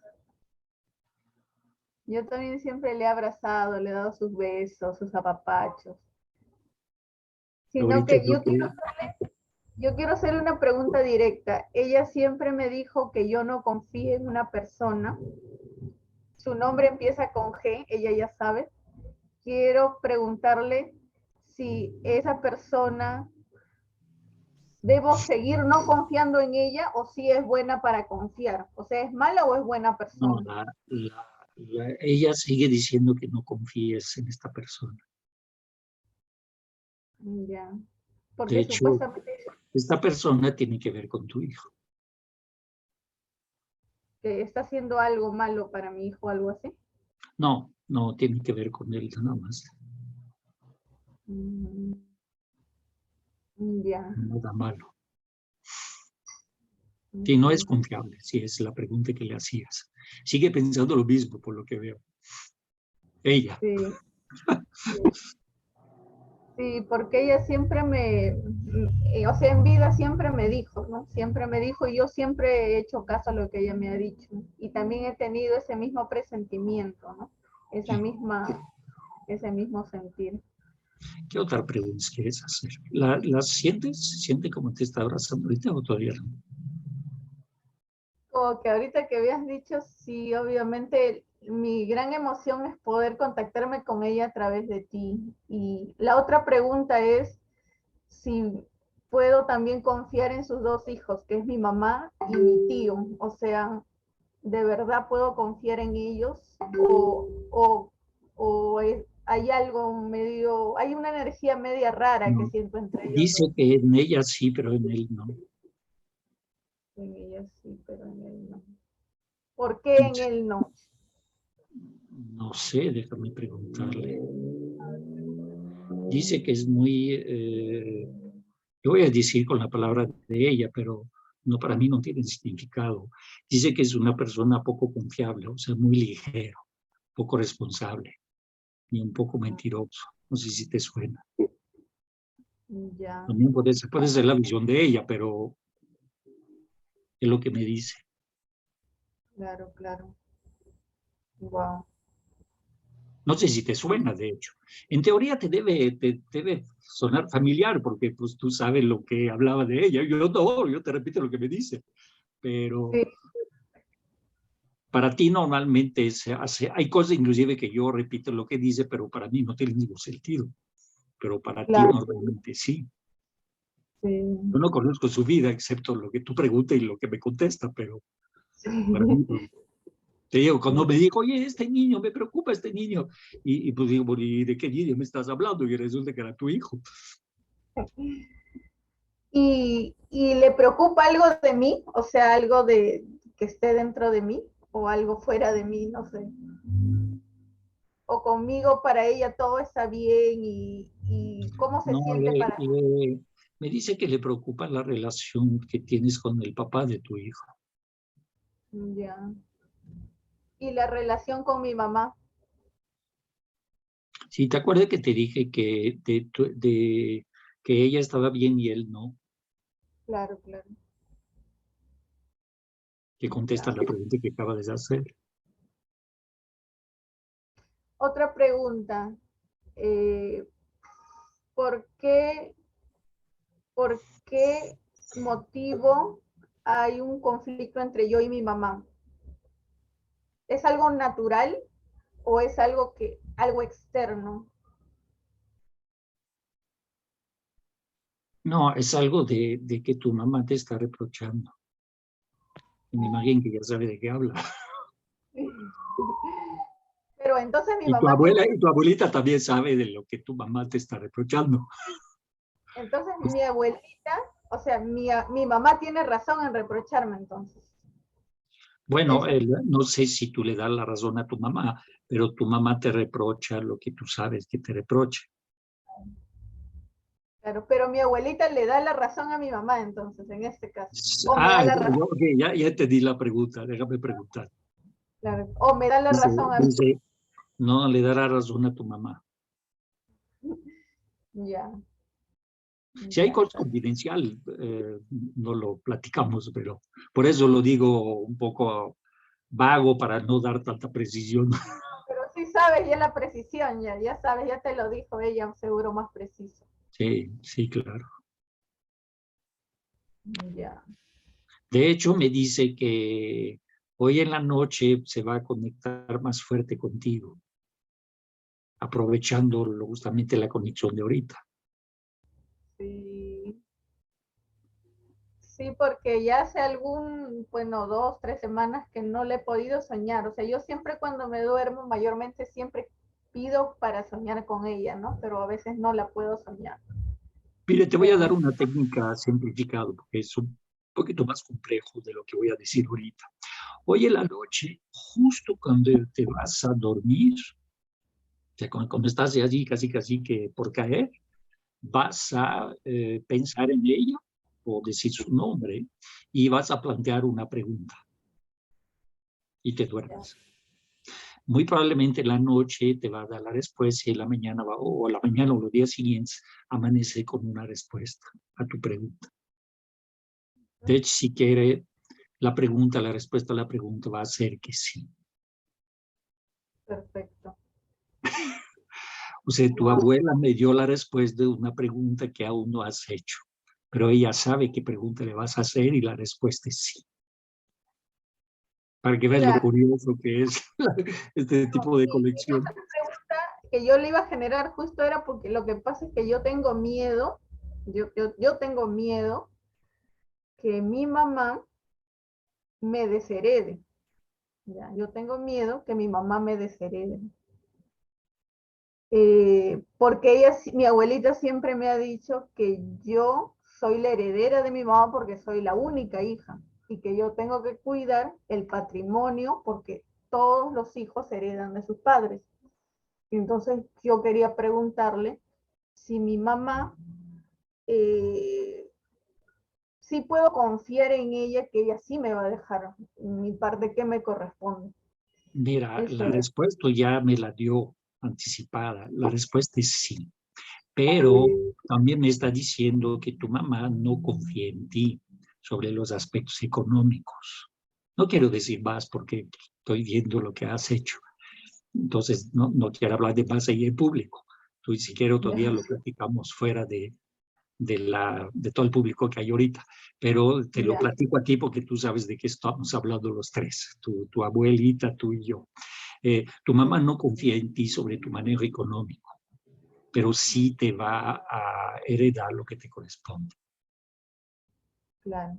yo también siempre le he abrazado, le he dado sus besos, sus apapachos. Sino Ahorita es que lo que yo quiero hacer una pregunta directa. Ella siempre me dijo que yo no confíe en una persona. Su nombre empieza con G, ella ya sabe. Quiero preguntarle si esa persona ¿Debo seguir no confiando en ella o si es buena para confiar? O sea, ¿es mala o es buena No, persona? ella sigue diciendo que no confíes en esta persona. Ya. De Porque hecho, supuestamente esta persona tiene que ver con tu hijo. que está haciendo algo malo para mi hijo, algo así. No, no tiene que ver con él nada más. Mm, ya. Nada malo. Si no es Ok. confiable, si es la pregunta que le hacías. Sigue pensando lo mismo, por lo que veo. Ella. Sí, sí, porque ella siempre o sea, en vida siempre me dijo, ¿no? Siempre me dijo y yo siempre he hecho caso a lo que ella me ha dicho. Y también he tenido ese mismo presentimiento, ¿no? Esa Sí. misma, ese mismo sentir. ¿Qué otra pregunta quieres hacer? ¿La sientes? ¿Se siente como te está abrazando ahorita o todavía no? Como que ahorita que habías dicho, sí, obviamente mi gran emoción es poder contactarme con ella a través de ti. Y la otra pregunta es si puedo también confiar en sus dos hijos, que es mi mamá y mi tío. O sea, ¿de verdad puedo confiar en ellos? Hay algo medio, hay una energía media rara que No. siento entre ellos Dice dos. que en ella sí, pero en él no. En ella sí, pero en él no. ¿Por qué en él no? No sé, déjame preguntarle. Dice que es muy, yo voy a decir con la palabra de ella, pero no, para mí no tiene significado. Dice que es una persona poco confiable, o sea, muy ligero, poco responsable y un poco mentiroso. No sé si te suena. Ya, También puede ser la visión de ella, pero es lo que me dice. claro, claro. Wow. No sé si te suena, de hecho. En teoría te debe sonar familiar, porque pues tú sabes lo que hablaba de ella. Yo no, yo te repito lo que me dice. Pero Sí, para ti normalmente se hace, hay cosas inclusive que yo repito lo que dice, pero para mí no tiene ningún sentido. Pero para ti claro, normalmente sí. sí. Yo no conozco su vida, excepto lo que tú preguntas y lo que me contesta, pero Sí. para mí no. Te digo, cuando me dijo, oye, este niño, me preocupa este niño. Y pues digo, bueno, ¿y de qué niño me estás hablando? Y resulta que era tu hijo. Y le preocupa algo de mí, o sea, algo de que esté dentro de mí o algo fuera de mí, no sé. O conmigo para ella todo está bien y cómo se No, siente para me dice que le preocupa la relación que tienes con el papá de tu hijo. ya. Y la relación con mi mamá, Si te acuerdas que te dije que, que ella estaba bien y él no, claro, claro. que contesta Ya. la pregunta que acabas de hacer. Otra pregunta, eh, ¿por qué, por qué motivo hay un conflicto entre yo y mi mamá? ¿Es algo natural o es algo externo? No, es algo de que tu mamá te está reprochando. Y me imagino que ya sabe de qué habla. Pero entonces mi mamá tiene, Y tu abuelita también sabe de lo que tu mamá te está reprochando. entonces mi abuelita, o sea, mi mamá tiene razón en reprocharme entonces. Bueno, Eso, no sé si tú le das la razón a tu mamá, pero tu mamá te reprocha lo que tú sabes que te reprocha. claro, pero mi abuelita le da la razón a mi mamá entonces, en este caso. O me da Ah, la razón, ok, ya te di la pregunta, déjame preguntar. claro, o me da la Dice, razón a mí. dice, no le dará razón a tu mamá. Ya, Si hay ya cosas está. confidencial, no lo platicamos, pero por eso lo digo un poco vago para no dar tanta precisión. Pero sí sabes ya la precisión, ya sabes, ya te lo dijo ella, seguro más preciso. Sí, sí, claro. Ya, De hecho, me dice que hoy en la noche se va a conectar más fuerte contigo, aprovechando justamente la conexión de ahorita. sí. Sí, porque ya hace bueno, 2, 3 semanas que no le he podido soñar. O sea, yo siempre cuando me duermo, mayormente siempre pido para soñar con ella, ¿no? Pero a veces no la puedo soñar. Mire, te voy a Pero dar una técnica simplificada, porque es un poquito más complejo de lo que voy a decir ahorita. Hoy en la noche, justo cuando te vas a dormir, o sea, cuando estás allí casi que por caer, vas a pensar en ella o decir su nombre y vas a plantear una pregunta y te duermes. Muy probablemente en la noche te va a dar la respuesta y en la mañana o a la mañana o los días siguientes amanece con una respuesta a tu pregunta. De hecho, si quiere la respuesta a la pregunta va a ser que sí. perfecto. O sea, tu abuela me dio la respuesta de una pregunta que aún no has hecho, pero ella sabe qué pregunta le vas a hacer y la respuesta es sí. Para que veas lo Claro. curioso que es este tipo de conexión. Esa pregunta que yo le iba a generar justo era porque lo que pasa es que yo tengo miedo, yo tengo miedo que mi mamá me desherede. ¿Ya? Yo tengo miedo que mi mamá me desherede. Porque mi abuelita siempre me ha dicho que yo soy la heredera de mi mamá porque soy la única hija y que yo tengo que cuidar el patrimonio porque todos los hijos heredan de sus padres. Entonces yo quería preguntarle si mi mamá, sí puedo confiar en ella, que ella sí me va a dejar mi parte que me corresponde. Mira, Eso la era. respuesta ya me la dio anticipada. La respuesta es sí. Pero también me está diciendo que tu mamá no confía en ti sobre los aspectos económicos. No quiero decir más porque estoy viendo lo que has hecho. Entonces, no quiero hablar de más ahí en público. Tú, si quiero, todavía lo platicamos fuera de todo el público que hay ahorita. Pero te lo Ya, platico a ti porque tú sabes de qué estamos hablando los tres, tu abuelita, tú y yo. Tu mamá no confía en ti sobre tu manejo económico, pero sí te va a heredar lo que te corresponde. claro.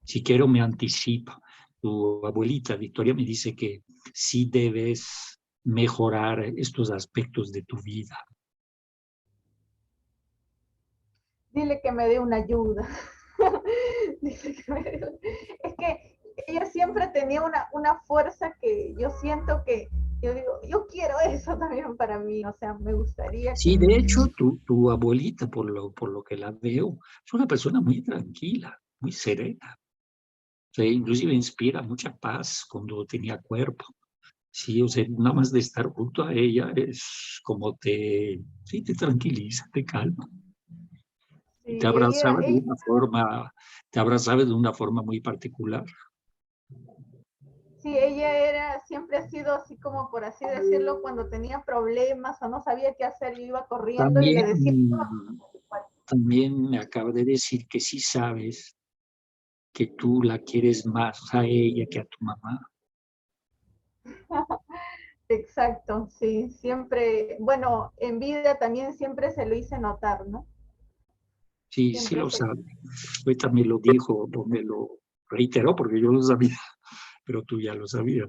Si quiero, me anticipa. Tu abuelita Victoria me dice que sí debes mejorar estos aspectos de tu vida. Dile que me dé una ayuda. Dile que me dé... Es que ella siempre tenía una fuerza que yo siento que, yo digo, yo quiero eso también para mí, o sea, me gustaría Sí, que... de hecho, tu abuelita, por lo que la veo, es una persona muy tranquila, muy serena. O sea, inclusive inspira mucha paz cuando tenía cuerpo. Sí, o sea, nada más de estar junto a ella es como sí, te tranquiliza, te calma. Y Sí, ella te abrazaba de una forma muy particular. Sí, ella siempre ha sido así como por así decirlo, cuando tenía problemas o no sabía qué hacer, yo iba corriendo y le decía, También me acaba de decir que sí sabes que tú la quieres más a ella que a tu mamá. exacto, sí, siempre, bueno, en vida también siempre se lo hice notar, ¿no? Sí, sí Siempre lo se... sabe. Ahorita me lo dijo, o me lo reiteró porque yo lo sabía, pero tú ya lo sabías.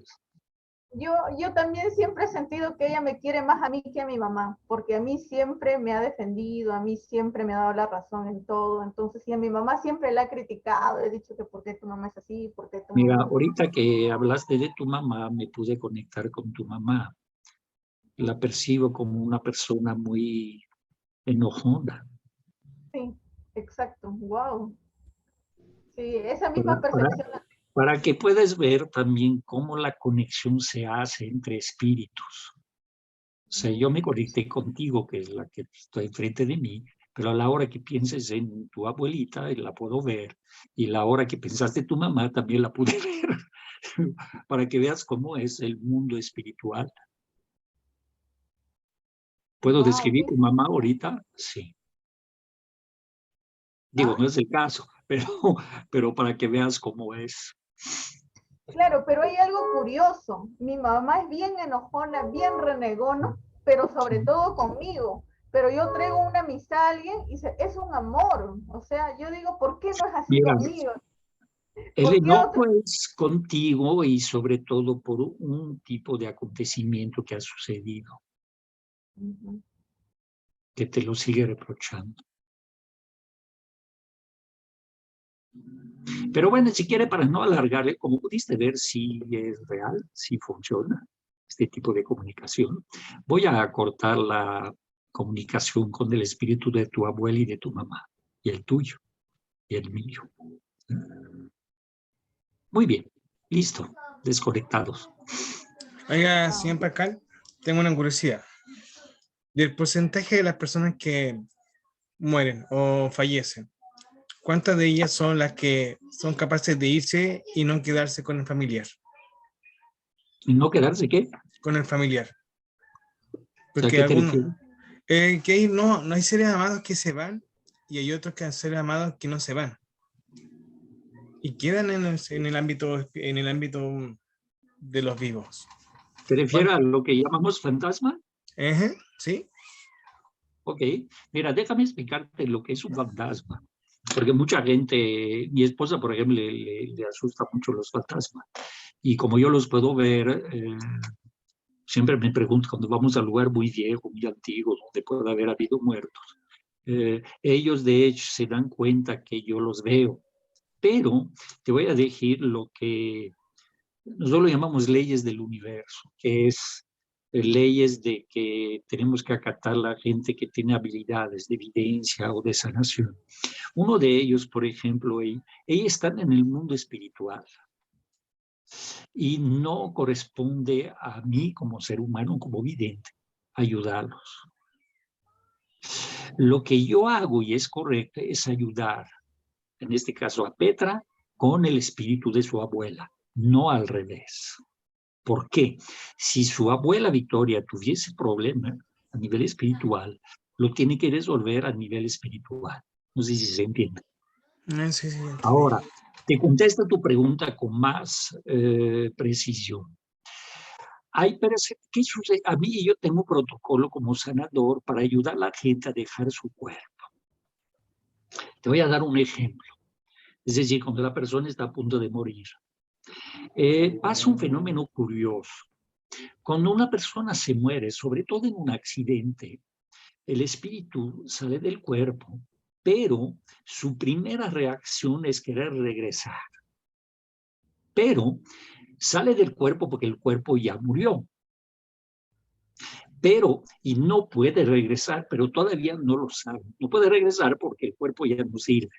Yo también siempre he sentido que ella me quiere más a mí que a mi mamá, porque a mí siempre me ha defendido, a mí siempre me ha dado la razón en todo, entonces, y a mi mamá siempre la ha criticado, he dicho que por qué tu mamá es así, por qué tu Mira, mamá... ahorita que hablaste de tu mamá, me pude conectar con tu mamá. La percibo como una persona muy enojona. Sí, exacto, wow. Sí, esa Para, misma para, percepción. para que puedas ver también cómo la conexión se hace entre espíritus. O sea, yo me conecté contigo, que es la que está enfrente de mí, pero a la hora que pienses en tu abuelita, la puedo ver, y la hora que pensaste en tu mamá, también la pude ver, para que veas cómo es el mundo espiritual. ¿Puedo Wow, describir tu mamá ahorita? Sí. Digo, ¿ah? no es el caso, pero para que veas cómo es. Claro, pero hay algo curioso. Mi mamá es bien enojona, bien renegona, pero sobre todo conmigo. Pero yo traigo una amistad a alguien y es un amor. O sea, yo digo, ¿por qué no es así Mira, conmigo? El ¿Por qué enojo otro? es contigo y sobre todo por un tipo de acontecimiento que ha sucedido, Ujú. que te lo sigue reprochando. Pero bueno, si quiere, para no alargarle, como pudiste ver, si es real, si funciona este tipo de comunicación. Voy a cortar la comunicación con el espíritu de tu abuela y de tu mamá, y el tuyo, y el mío. Muy bien, listo, desconectados. Oiga, Ah, señor Pascal, tengo una curiosidad. Del porcentaje de las personas que mueren o fallecen, ¿cuántas de ellas son las que son capaces de irse y no quedarse con el familiar? ¿Y no quedarse qué? Con el familiar. ¿A Porque qué te algunos, refieres? no hay seres amados que se van y hay otros que hay seres amados que no se van y quedan en el ámbito de los vivos. ¿Te refieres ¿Cuánto? a lo que llamamos fantasma? ¿Sí? Ok, mira, déjame explicarte lo que es un fantasma. Porque mucha gente, mi esposa, por ejemplo, le asusta mucho los fantasmas. Y como yo los puedo ver, siempre me pregunto cuando vamos a un lugar muy viejo, muy antiguo, donde puede haber habido muertos. Ellos, de hecho, se dan cuenta que yo los veo. Pero te voy a decir lo que nosotros lo llamamos leyes del universo, que es leyes de que tenemos que acatar la gente que tiene habilidades de evidencia o de sanación. Uno de ellos, por ejemplo, ellos están en el mundo espiritual y no corresponde a mí como ser humano, como vidente, ayudarlos. Lo que yo hago y es correcto es ayudar, en este caso a Petra, con el espíritu de su abuela, no al revés. ¿Por qué? Si su abuela Victoria tuviese problema a nivel espiritual, lo tiene que resolver a nivel espiritual. No sé si se entiende. Sí, sí, entendí. Ahora, te contesto tu pregunta con más precisión. ¿Qué sucede? A mí yo tengo un protocolo como sanador para ayudar a la gente a dejar su cuerpo. Te voy a dar un ejemplo. Es decir, cuando la persona está a punto de morir, pasa un fenómeno curioso. Cuando una persona se muere, sobre todo en un accidente, el espíritu sale del cuerpo, pero su primera reacción es querer regresar. Pero sale del cuerpo porque el cuerpo ya murió. Pero, y no puede regresar, pero todavía no lo sabe. No puede regresar porque el cuerpo ya no sirve.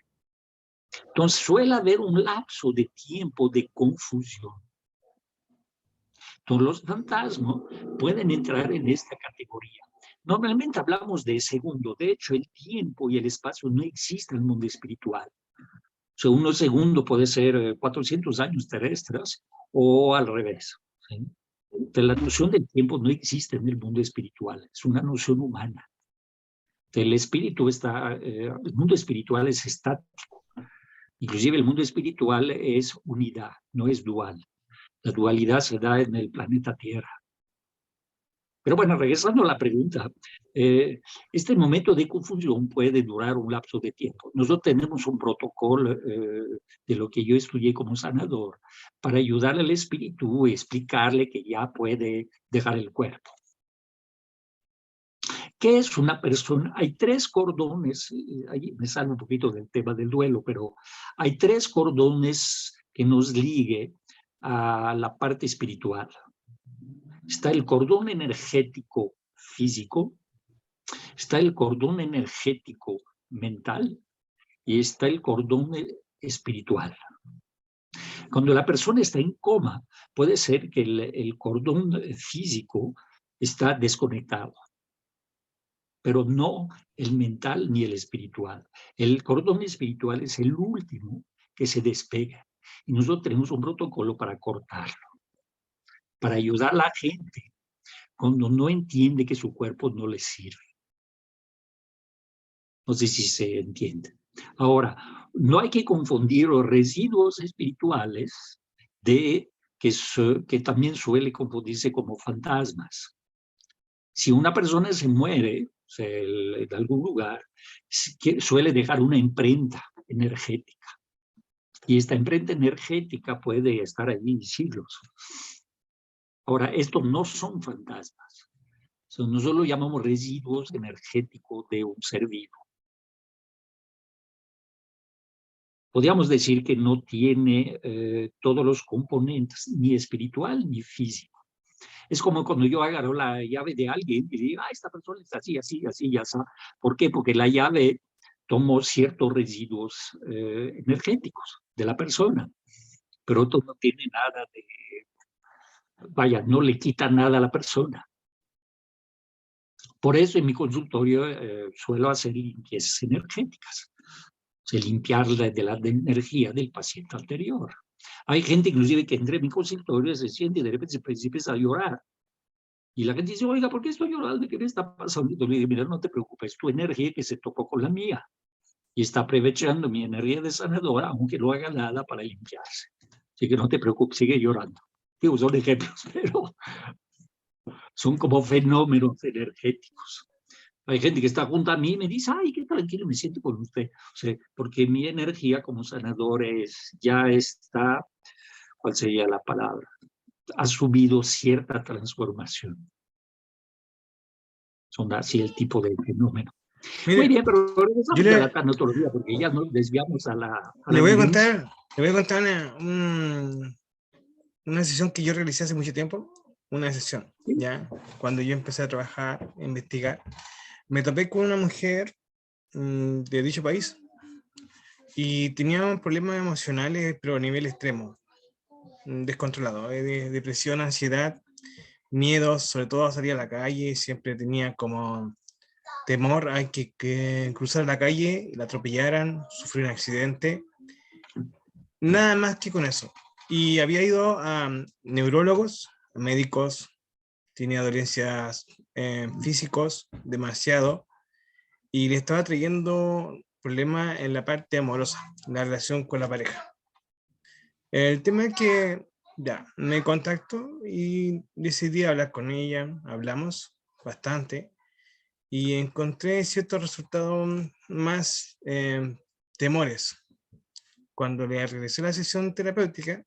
Entonces suele haber un lapso de tiempo de confusión. Entonces los fantasmas pueden entrar en esta categoría. Normalmente hablamos de segundo. De hecho, el tiempo y el espacio no existen en el mundo espiritual. O sea, uno segundo puede ser 400 años terrestres o al revés. ¿Sí? Pero la noción del tiempo no existe en el mundo espiritual. Es una noción humana. El espíritu está, el mundo espiritual es estático. Inclusive el mundo espiritual es unidad, no es dual. La dualidad se da en el planeta Tierra. Pero bueno, regresando a la pregunta, este momento de confusión puede durar un lapso de tiempo. Nosotros tenemos un protocolo de lo que yo estudié como sanador para ayudarle al espíritu y explicarle que ya puede dejar el cuerpo. ¿Qué es una persona? Hay tres cordones, ahí me salgo un poquito del tema del duelo, pero hay tres cordones que nos ligue a la parte espiritual. Está el cordón energético físico, está el cordón energético mental y está el cordón espiritual. Cuando la persona está en coma, puede ser que el cordón físico está desconectado, pero no el mental ni el espiritual. El cordón espiritual es el último que se despega y nosotros tenemos un protocolo para cortarlo, para ayudar a la gente cuando no entiende que su cuerpo no le sirve. No sé si se entiende. Ahora, no hay que confundir los residuos espirituales que también suele confundirse como fantasmas. Si una persona se muere, o sea, en algún lugar, suele dejar una imprenta energética. Y esta emprenta energética puede estar ahí siglos. Ahora, estos no son fantasmas. Nosotros lo llamamos residuos energéticos de un ser vivo. Podríamos decir que no tiene todos los componentes, ni espiritual ni físico. Es como cuando yo agarro la llave de alguien y digo, esta persona está así, así, así, ya está. ¿Por qué? Porque la llave tomó ciertos residuos energéticos de la persona, pero esto no tiene nada de, vaya, no le quita nada a la persona. Por eso en mi consultorio suelo hacer limpiezas energéticas, limpiarla de la energía del paciente anterior. Hay gente inclusive que entra en mi consultorio, se siente y de repente se empieza a llorar. Y la gente dice, oiga, ¿por qué estoy llorando? ¿Qué me está pasando? Y yo le digo, mira, no te preocupes, tu energía que se tocó con la mía. Y está aprovechando mi energía de sanadora, aunque no haga nada para limpiarse. Así que no te preocupes, sigue llorando. Digo, son ejemplos, pero son como fenómenos energéticos. Hay gente que está junto a mí y me dice, ay, qué tranquilo me siento con usted. O sea, porque mi energía como sanador ya está, ¿cuál sería la palabra? Ha subido cierta transformación. Son así el tipo de fenómeno. Mire, Muy bien, pero regresamos yo a la tanatología porque ya nos desviamos a la le voy a evidencia. contar una sesión que yo realicé hace mucho tiempo, una sesión, ¿ya? Cuando yo empecé a trabajar, a investigar, me topé con una mujer de dicho país y tenía problemas emocionales, pero a nivel extremo, descontrolado, de depresión, ansiedad, miedos, sobre todo a salir a la calle, siempre tenía como temor a que cruzar la calle, la atropellaran, sufrir un accidente, nada más que con eso. Y había ido a neurólogos, a médicos, tenía dolencias físicos, demasiado, y le estaba trayendo problemas en la parte amorosa, la relación con la pareja. El tema es que ya me contactó y decidí hablar con ella, hablamos bastante y encontré ciertos resultados más temores. Cuando le regresé a la sesión terapéutica,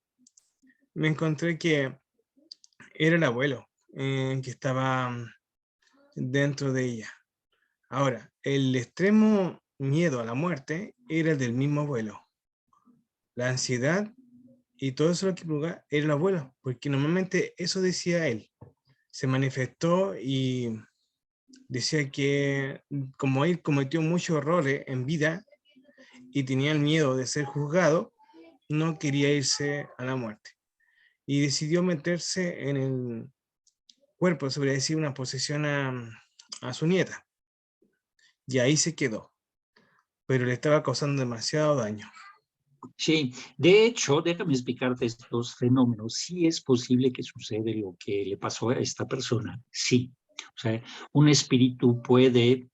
me encontré que era el abuelo que estaba dentro de ella. Ahora, el extremo miedo a la muerte era el del mismo abuelo. La ansiedad y todo eso lo que provoca era el abuelo, porque normalmente eso decía él. Se manifestó y decía que como él cometió muchos errores en vida y tenía el miedo de ser juzgado, no quería irse a la muerte. Y decidió meterse en el cuerpo, sobre decir, una posesión a su nieta. Y ahí se quedó, pero le estaba causando demasiado daño. Sí, de hecho, déjame explicarte estos fenómenos. Sí es posible que suceda lo que le pasó a esta persona, sí. O sea, un espíritu puede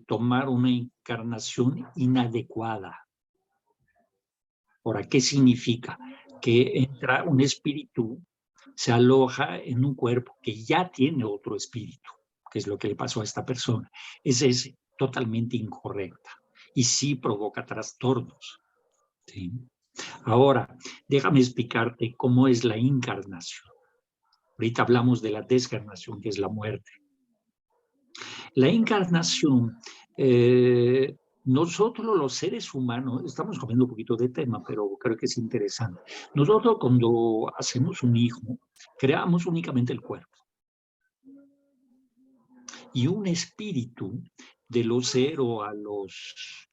tomar una encarnación inadecuada. Ahora, ¿qué significa? Que entra un espíritu, se aloja en un cuerpo que ya tiene otro espíritu, que es lo que le pasó a esta persona. Esa es totalmente incorrecta y sí provoca trastornos. ¿Sí? Ahora, déjame explicarte cómo es la encarnación. Ahorita hablamos de la descarnación, que es la muerte. La encarnación, nosotros los seres humanos, estamos comiendo un poquito de tema, pero creo que es interesante. Nosotros cuando hacemos un hijo, creamos únicamente el cuerpo. Y un espíritu de los 0 a los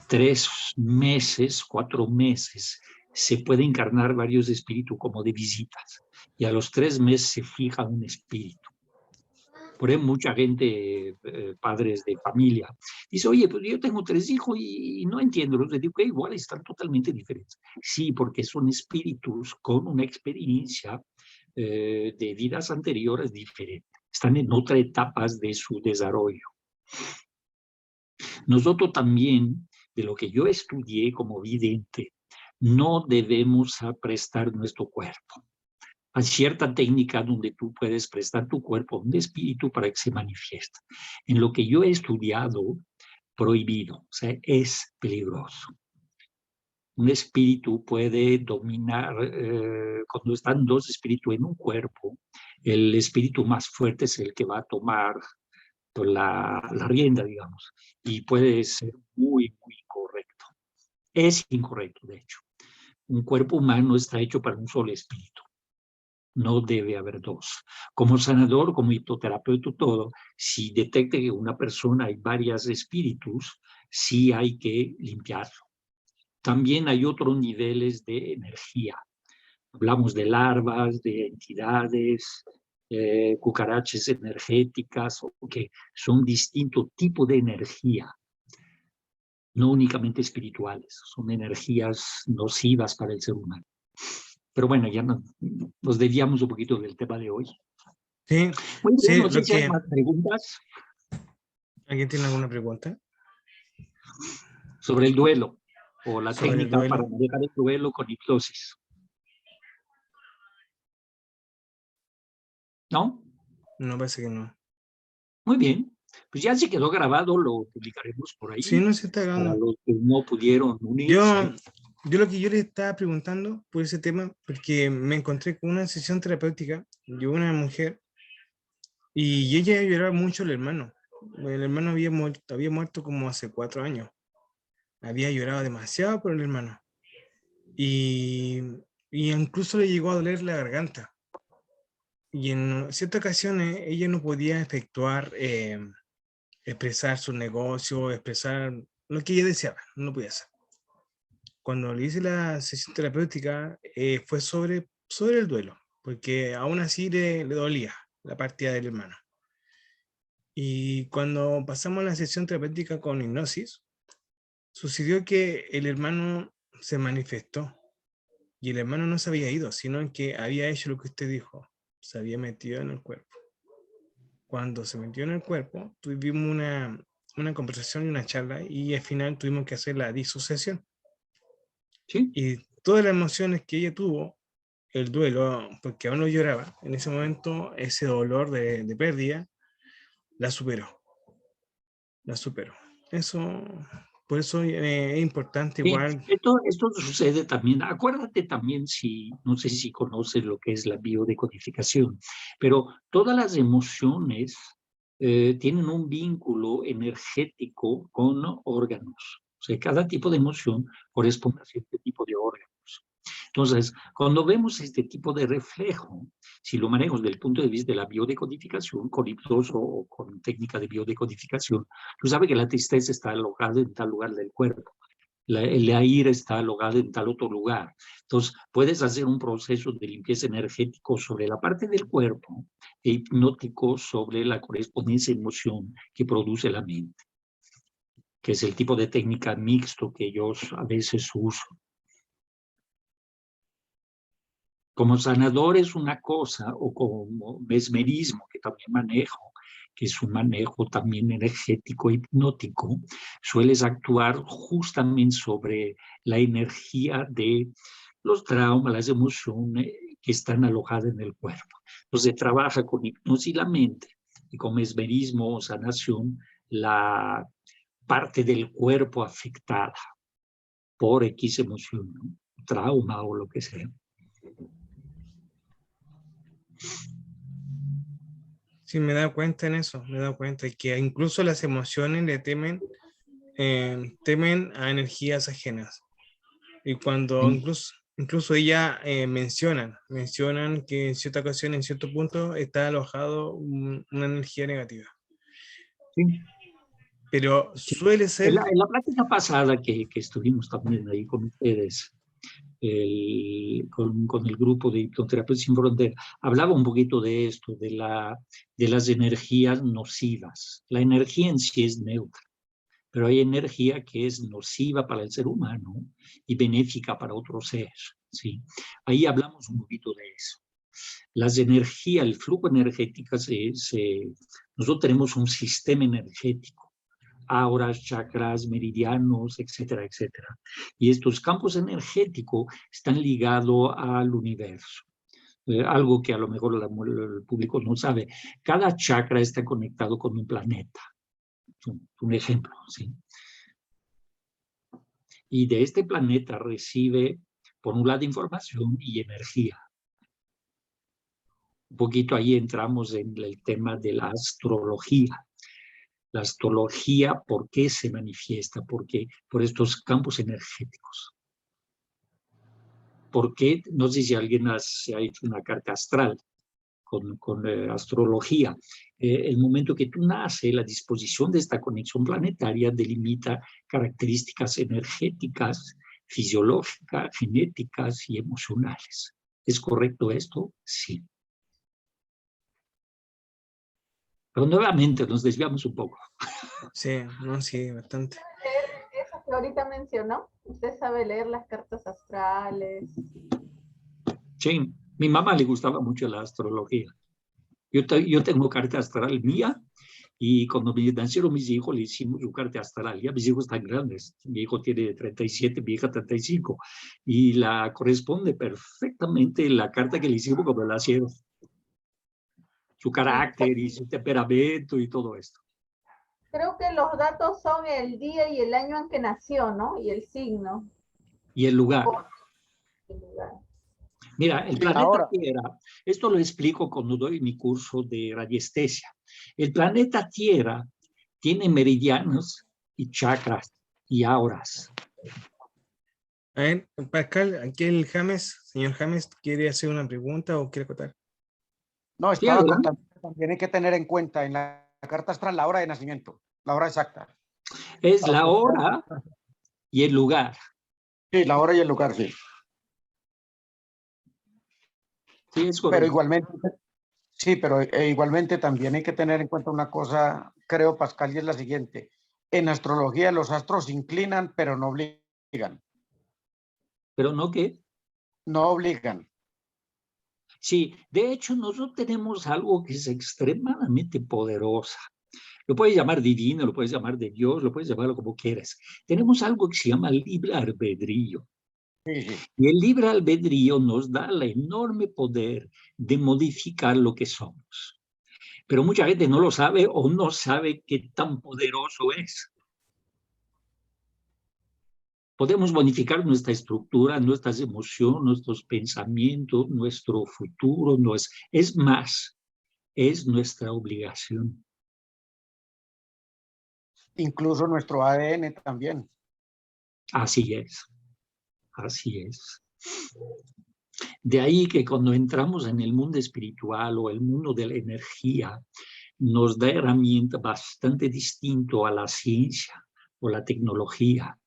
3 meses, 4 meses, se puede encarnar varios espíritus como de visitas. Y a los 3 meses se fija un espíritu. Por ahí mucha gente, padres de familia, dice, oye, pues yo tengo 3 hijos y no entiendo. Los digo que igual están totalmente diferentes. Sí, porque son espíritus con una experiencia de vidas anteriores diferentes. Están en otras etapas de su desarrollo. Nosotros también, de lo que yo estudié como vidente, no debemos prestar nuestro cuerpo. Hay cierta técnica donde tú puedes prestar tu cuerpo a un espíritu para que se manifieste. En lo que yo he estudiado, prohibido, o sea, es peligroso. Un espíritu puede dominar, cuando están dos espíritus en un cuerpo, el espíritu más fuerte es el que va a tomar la rienda, digamos, y puede ser muy, muy incorrecto. Es incorrecto, de hecho. Un cuerpo humano está hecho para un solo espíritu. No debe haber dos. Como sanador, como hipnoterapeuta, todo, si detecta que en una persona hay varios espíritus, sí hay que limpiarlo. También hay otros niveles de energía. Hablamos de larvas, de entidades, cucarachas energéticas, que son distintos tipos de energía, no únicamente espirituales, son energías nocivas para el ser humano. Pero bueno, ya nos desviamos un poquito del tema de hoy. Sí, Muy bien, sí, no sé si hay más preguntas ¿alguien tiene alguna pregunta? sobre el duelo o la Sobre el técnica para duelo. manejar el duelo con hipnosis. ¿No? No, parece que no. Muy bien. Pues ya se quedó grabado, lo publicaremos por Sí, ahí. no se está Para grabando. los que no pudieron Yo, unirse. yo lo que yo le estaba preguntando por ese tema, porque me encontré con una sesión terapéutica de una mujer y ella lloraba mucho al hermano. El hermano había muerto como hace 4 años. Había llorado demasiado por el hermano. Y, y incluso le llegó a doler la garganta. Y en ciertas ocasiones ella no podía efectuar, expresar su negocio, expresar lo que ella deseaba, no lo podía hacer. Cuando le hice la sesión terapéutica, fue sobre el duelo, porque aún así le dolía la partida del hermano. Y cuando pasamos la sesión terapéutica con hipnosis, sucedió que el hermano se manifestó y el hermano no se había ido, sino que había hecho lo que usted dijo, se había metido en el cuerpo. Cuando se metió en el cuerpo, tuvimos una conversación y una charla y al final tuvimos que hacer la disociación. ¿Sí? Y todas las emociones que ella tuvo, el duelo, porque aún no lloraba, en ese momento ese dolor de pérdida, la superó, la superó. Eso, por eso es importante Sí, igual. esto sucede también. Acuérdate también, no sé si conoces lo que es la biodecodificación, pero todas las emociones tienen un vínculo energético con órganos. O sea, cada tipo de emoción corresponde a cierto tipo de órganos. Entonces, cuando vemos este tipo de reflejo, si lo manejamos desde el punto de vista de la biodecodificación, con hipnosis o con técnica de biodecodificación, tú sabes que la tristeza está alojada en tal lugar del cuerpo. La ira está alojada en tal otro lugar. Entonces, puedes hacer un proceso de limpieza energético sobre la parte del cuerpo e hipnótico sobre la correspondencia emoción que produce la mente, que es el tipo de técnica mixto que yo a veces uso. Como sanador es una cosa, o como mesmerismo, que también manejo, que es un manejo también energético, hipnótico, sueles actuar justamente sobre la energía de los traumas, las emociones que están alojadas en el cuerpo. Entonces trabaja con hipnosis la mente y con mesmerismo o sanación la parte del cuerpo afectada por X emoción, ¿no? Trauma o lo que sea. Sí, me he dado cuenta en eso, me he dado cuenta que incluso las emociones le temen a energías ajenas. Y cuando ¿Sí? incluso ella mencionan que en cierta ocasión, en cierto punto, está alojado una energía negativa. Sí. Pero suele ser, En la plática pasada que estuvimos también ahí con ustedes, con el grupo de Hipnoterapeutas Sin Fronteras, hablaba un poquito de esto, de las energías nocivas. La energía en sí es neutra, pero hay energía que es nociva para el ser humano y benéfica para otros seres. ¿Sí? Ahí hablamos un poquito de eso. Las energías, el flujo energético, nosotros tenemos un sistema energético, auras, chakras, meridianos, etcétera, etcétera. Y estos campos energéticos están ligados al universo. Algo que a lo mejor el público no sabe. Cada chakra está conectado con un planeta. Un ejemplo, ¿sí? Y de este planeta recibe, por un lado, información y energía. Un poquito ahí entramos en el tema de la astrología. La astrología, ¿por qué se manifiesta? Porque por estos campos energéticos. ¿Por qué? No sé si alguien se ha hecho una carta astral con astrología. El momento que tú naces, la disposición de esta conexión planetaria delimita características energéticas, fisiológicas, genéticas y emocionales. ¿Es correcto esto? Sí. Pero nuevamente nos desviamos un poco. Sí, no, sí, bastante. Eso que ahorita mencionó, usted sabe leer las cartas astrales. Sí, mi mamá le gustaba mucho la astrología. Yo tengo carta astral mía y cuando me nacieron mis hijos le hicimos su carta astral. Ya mis hijos están grandes. Mi hijo tiene 37, mi hija 35. Y la corresponde perfectamente la carta que le hicimos cuando nacieron. Su carácter y su temperamento y todo esto. Creo que los datos son el día y el año en que nació, ¿no? Y el signo. Y el lugar. El lugar. Mira, el planeta Ahora, Tierra, esto lo explico cuando doy mi curso de radiestesia. El planeta Tierra tiene meridianos y chakras y auras. A ver, Pascal, aquí el James, señor James, ¿quiere hacer una pregunta o quiere contar? no, Sí, estaba adelante. contando que también hay que tener en cuenta en la carta astral la hora de nacimiento, la hora exacta. Es Para la que sea- hora y el lugar. Sí, la hora y el lugar, sí. Sí, es Pero correcto. igualmente, sí, pero igualmente también hay que tener en cuenta una cosa, creo, Pascal, y es la siguiente. En astrología los astros se inclinan, pero no obligan. Pero no que. No obligan. Sí, de hecho, nosotros tenemos algo que es extremadamente poderosa. Lo puedes llamar divino, lo puedes llamar de Dios, lo puedes llamarlo como quieras. Tenemos algo que se llama libre albedrío. Sí, sí. Y el libre albedrío nos da el enorme poder de modificar lo que somos. Pero mucha gente no lo sabe o no sabe qué tan poderoso es. Podemos modificar nuestra estructura, nuestras emociones, nuestros pensamientos, nuestro futuro. Es más, es nuestra obligación. Incluso nuestro ADN también. Así es. Así es. De ahí que cuando entramos en el mundo espiritual o el mundo de la energía, nos da herramienta bastante distinto a la ciencia o la tecnología.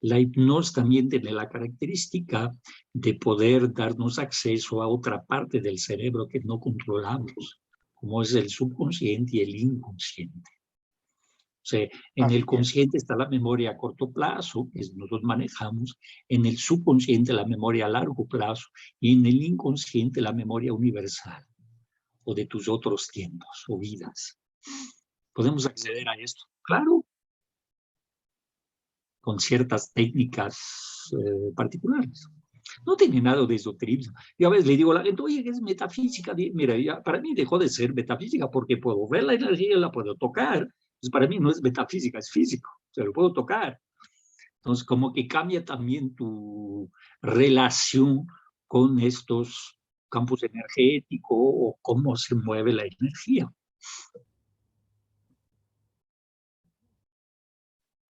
La hipnosis también tiene la característica de poder darnos acceso a otra parte del cerebro que no controlamos, como es el subconsciente y el inconsciente. O sea, en Así el es. consciente está la memoria a corto plazo, que nosotros manejamos, en el subconsciente la memoria a largo plazo y en el inconsciente la memoria universal o de tus otros tiempos o vidas. ¿Podemos acceder a esto? Claro, con ciertas técnicas particulares. No tiene nada de esoterismo. Yo a veces le digo a la gente, oye, es metafísica. Mira, ya para mí dejó de ser metafísica porque puedo ver la energía, la puedo tocar. Entonces, para mí no es metafísica, es físico. Se lo puedo tocar. Entonces, como que cambia también tu relación con estos campos energéticos o cómo se mueve la energía.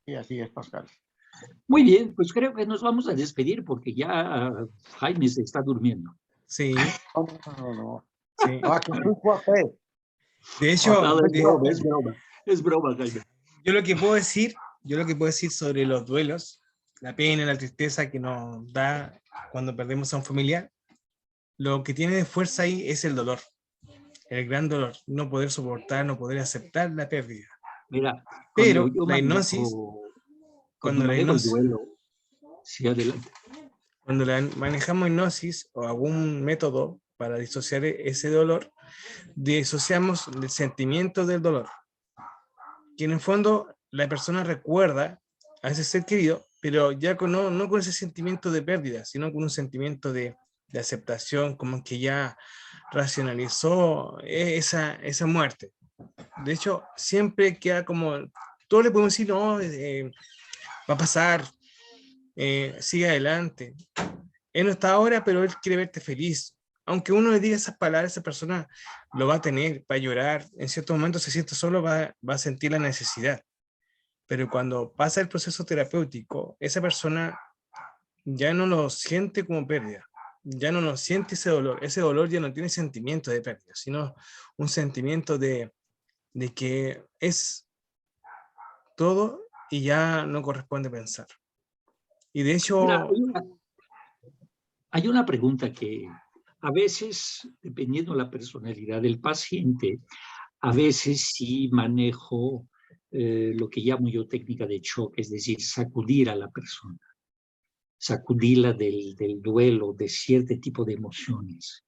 Y así es, Pascal. Muy bien, pues creo que nos vamos a despedir porque ya Jaime se está durmiendo. Sí, No. sí. No, aquí estoy por fe. De hecho, No, es de- broma, es broma. Es broma, Jaime. yo lo que puedo decir sobre los duelos, la pena, la tristeza que nos da cuando perdemos a un familiar, lo que tiene de fuerza ahí es el dolor, el gran dolor, no poder soportar, no poder aceptar la pérdida. Mira, Pero la hipnosis, cuando cuando la manejo el hipnosis, duelo, sí, adelante. cuando manejamos hipnosis o algún método para disociar ese dolor, disociamos el sentimiento del dolor. Que en el fondo la persona recuerda a ese ser querido, pero ya no con ese sentimiento de pérdida, sino con un sentimiento de aceptación, como que ya racionalizó esa muerte. De hecho, siempre queda como, todos le podemos decir, no, va a pasar, sigue adelante. Él no está ahora, pero él quiere verte feliz. Aunque uno le diga esas palabras, esa persona lo va a tener, va a llorar, en ciertos momentos se siente solo, va a sentir la necesidad. Pero cuando pasa el proceso terapéutico, esa persona ya no lo siente como pérdida, ya no lo siente ese dolor ya no tiene sentimiento de pérdida, sino un sentimiento de que es todo y ya no corresponde pensar. Y de hecho... Mira, hay una pregunta que a veces, dependiendo de la personalidad del paciente, a veces sí manejo lo que llamo yo técnica de choque, es decir, sacudir a la persona, sacudirla del duelo, de cierto tipo de emociones.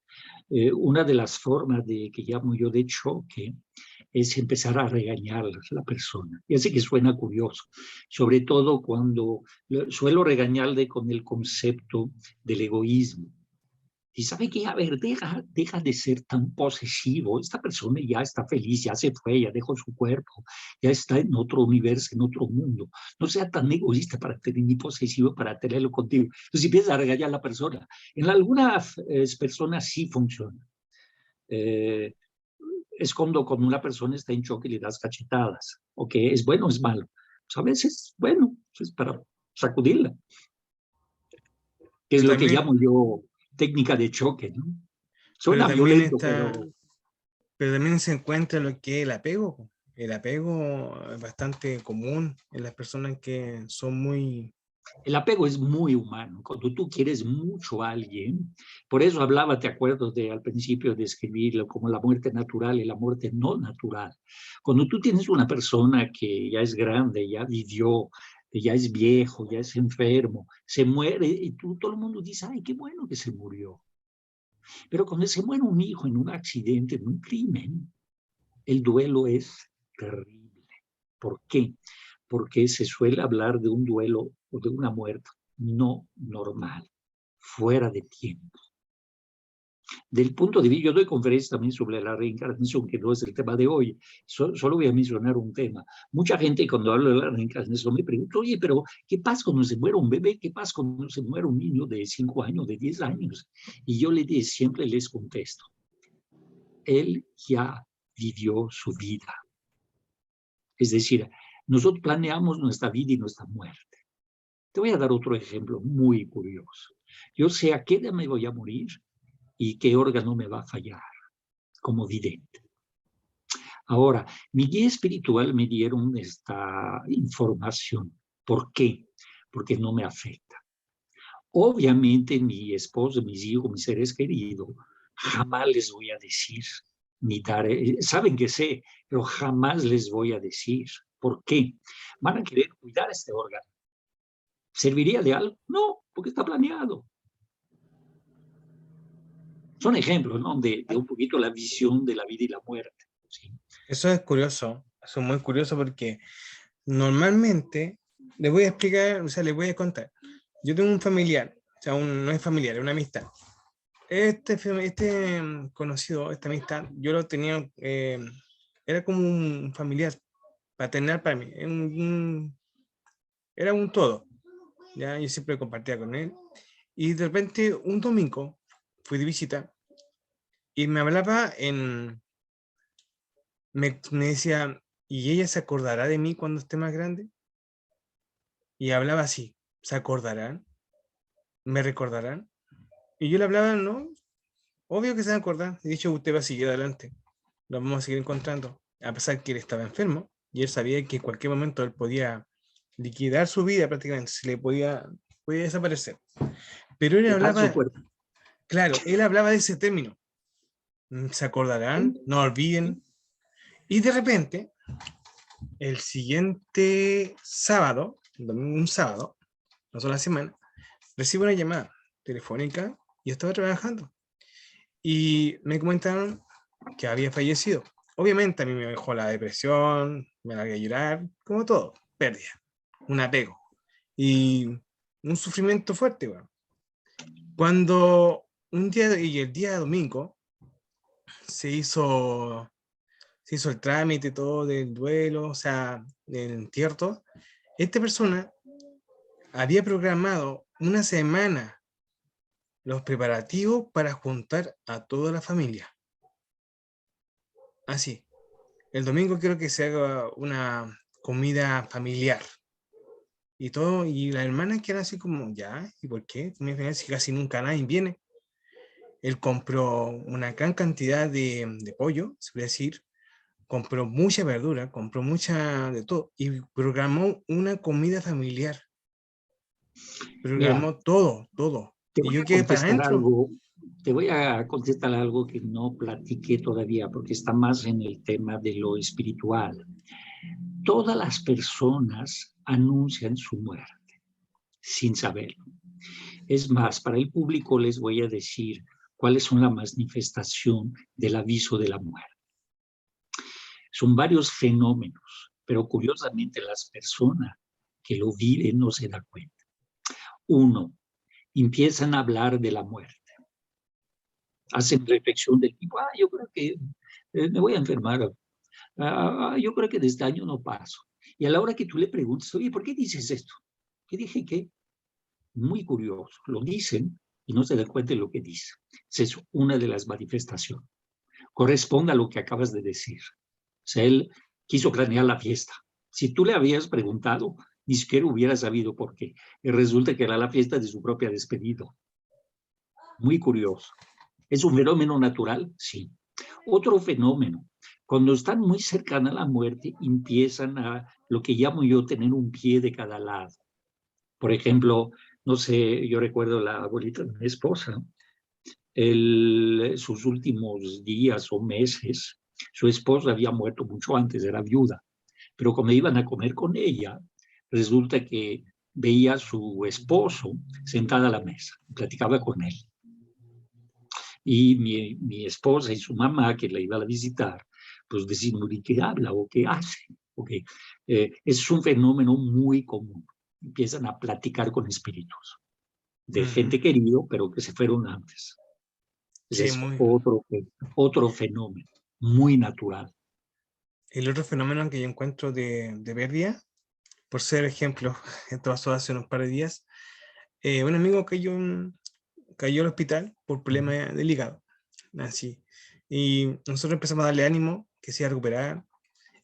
Una de las formas que llamo yo de choque es empezar a regañar a la persona. Ya sé que suena curioso, sobre todo cuando suelo regañarle con el concepto del egoísmo. Y sabe que, a ver, deja de ser tan posesivo. Esta persona ya está feliz, ya se fue, ya dejó su cuerpo, ya está en otro universo, en otro mundo. No sea tan egoísta para tener ni posesivo para tenerlo contigo. Entonces empieza a regañar a la persona. En algunas personas sí funciona. Es cuando una persona está en choque y le das cachetadas. ¿Ok? ¿Es bueno o es malo? Pues a veces, bueno, es para sacudirla. Es pero lo que también, llamo yo técnica de choque, ¿no? pero Suena también violento, está, pero también se encuentra lo que es el apego. Po. El apego es bastante común en las personas que son muy... el apego es muy humano. Cuando tú quieres mucho a alguien, por eso hablaba, te acuerdo, al principio de escribirlo como la muerte natural y la muerte no natural. Cuando tú tienes una persona que ya es grande, ya vivió, que ya es viejo, ya es enfermo, se muere y todo el mundo dice, ay, qué bueno que se murió. Pero cuando se muere un hijo en un accidente, en un crimen, el duelo es terrible. ¿Por qué? Porque se suele hablar de un duelo o de una muerte no normal, fuera de tiempo. Del punto de vista, yo doy conferencias también sobre la reencarnación, que no es el tema de hoy, solo voy a mencionar un tema. Mucha gente cuando hablo de la reencarnación me pregunta, oye, pero ¿qué pasa cuando se muere un bebé? ¿Qué pasa cuando se muere un niño de 5 años, de 10 años? Y yo siempre les contesto, él ya vivió su vida. Es decir, nosotros planeamos nuestra vida y nuestra muerte. Te voy a dar otro ejemplo muy curioso. Yo sé a qué edad me voy a morir y qué órgano me va a fallar, como vidente. Ahora, mi guía espiritual me dieron esta información. ¿Por qué? Porque no me afecta. Obviamente mi esposo, mis hijos, mis seres queridos, jamás les voy a decir, ni dar, saben que sé, pero jamás les voy a decir. ¿Por qué? Van a querer cuidar este órgano. ¿Serviría de algo? No, porque está planeado. Son ejemplos, ¿no? De un poquito la visión de la vida y la muerte. ¿Sí? Eso es curioso, eso es muy curioso porque normalmente, les voy a explicar, o sea, les voy a contar. Yo tengo un familiar, o sea, no es familiar, es una amistad. Este conocido, esta amistad, yo lo tenía, era como un familiar paternal para mí, era un todo. ¿Ya? Yo siempre compartía con él. Y de repente, un domingo, fui de visita y me hablaba me decía, ¿y ella se acordará de mí cuando esté más grande? Y hablaba así, ¿se acordarán? ¿Me recordarán? Y yo le hablaba, no, obvio que se van a acordar. De hecho, usted va a seguir adelante. Nos vamos a seguir encontrando. A pesar que él estaba enfermo y él sabía que en cualquier momento él podía liquidar su vida prácticamente, se le podía desaparecer. Pero él Dejar su hablaba, cuerpo. claro, él hablaba de ese término. ¿Se acordarán? No olviden. Y de repente, el siguiente sábado, un sábado, no solo la semana, recibo una llamada telefónica y estaba trabajando. Y me comentaron que había fallecido. Obviamente a mí me dejó la depresión, me largué a llorar, como todo, pérdida, un apego y un sufrimiento fuerte. Bueno. Cuando un día, y el día domingo, se hizo el trámite todo del duelo, o sea, del entierro, esta persona había programado una semana los preparativos para juntar a toda la familia. Así. El domingo quiero que se haga una comida familiar. Y todo, y las hermanas quedan así como, ya, ¿y por qué? Comida familiar si casi nunca nadie viene. Él compró una gran cantidad de pollo, se puede decir, compró mucha verdura, compró mucha de todo, y programó una comida familiar. Mira, Programó todo, todo. te Y voy yo a quedé para contestar adentro. algo, te voy a contestar algo que no platiqué todavía, porque está más en el tema de lo espiritual. Todas las personas anuncian su muerte, sin saberlo. Es más, para el público les voy a decir cuáles son la manifestación del aviso de la muerte. Son varios fenómenos, pero curiosamente las personas que lo viven no se dan cuenta. Uno, empiezan a hablar de la muerte. Hacen reflexión del tipo, yo creo que me voy a enfermar. Yo creo que de este año no paso. Y a la hora que tú le preguntas, oye, ¿por qué dices esto? ¿Qué dije qué? Muy curioso. Lo dicen y no se dan cuenta de lo que dicen. Esa es una de las manifestaciones. Corresponde a lo que acabas de decir. O sea, él quiso planear la fiesta. Si tú le habías preguntado, ni siquiera hubiera sabido por qué. Y resulta que era la fiesta de su propia despedida. Muy curioso. ¿Es un fenómeno natural? Sí. Otro fenómeno, cuando están muy cercanas a la muerte, empiezan a, lo que llamo yo, tener un pie de cada lado. Por ejemplo, no sé, yo recuerdo la abuelita de mi esposa, sus últimos días o meses, su esposa había muerto mucho antes, era viuda, pero cuando iban a comer con ella, resulta que veía a su esposo sentada a la mesa, platicaba con él. Y mi esposa y su mamá, que la iba a visitar, pues decían, ¿de qué habla o qué hace? Okay. Es un fenómeno muy común. Empiezan a platicar con espíritus de gente querida, pero que se fueron antes. Ese Sí, es muy. otro fenómeno muy natural. El otro fenómeno que yo encuentro de pérdida, por ser ejemplo, esto pasó hace unos par de días, un amigo cayó al hospital por problemas del hígado, así. Y nosotros empezamos a darle ánimo, que se iba a recuperar.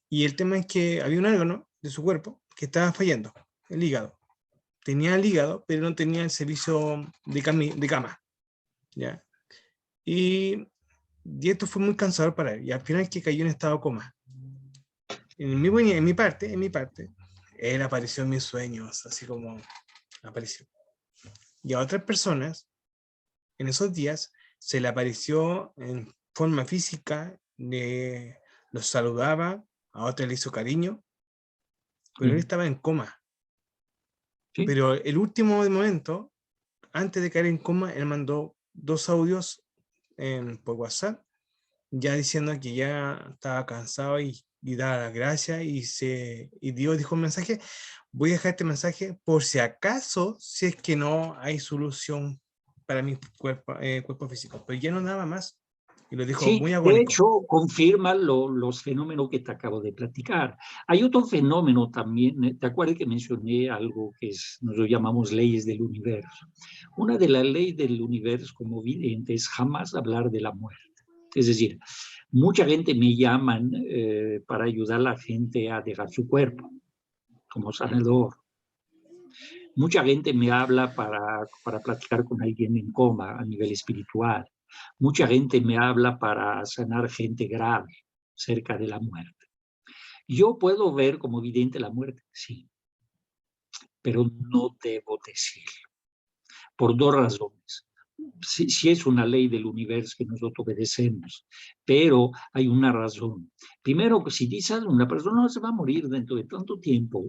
Y el tema es que había un órgano de su cuerpo que estaba fallando, el hígado. Tenía el hígado, pero no tenía el servicio de cama, ¿ya? Y esto fue muy cansador para él. Y al final que cayó en estado de coma. En mi parte, él apareció en mis sueños, así como apareció. Y a otras personas, en esos días, se le apareció en forma física, los saludaba, a otros le hizo cariño, pero él estaba en coma. ¿Sí? Pero el último momento, antes de caer en coma, él mandó 2 audios por WhatsApp, ya diciendo que ya estaba cansado y daba las gracias y Dios dijo un mensaje, voy a dejar este mensaje por si acaso, si es que no hay solución para mi cuerpo físico, pero ya no nada más. Y lo dijo Sí, muy de agónico. hecho, confirma los fenómenos que te acabo de platicar. Hay otro fenómeno también, ¿te acuerdas que mencioné algo que nos lo llamamos leyes del universo? Una de las leyes del universo como vidente es jamás hablar de la muerte. Es decir, mucha gente me llaman para ayudar a la gente a dejar su cuerpo como sanador. Mucha gente me habla para platicar con alguien en coma a nivel espiritual. Mucha gente me habla para sanar gente grave cerca de la muerte. Yo puedo ver como vidente la muerte, sí, pero no debo decirlo, por 2 razones. Sí es una ley del universo que nosotros obedecemos, pero hay una razón. Primero, si dices una persona no se va a morir dentro de tanto tiempo,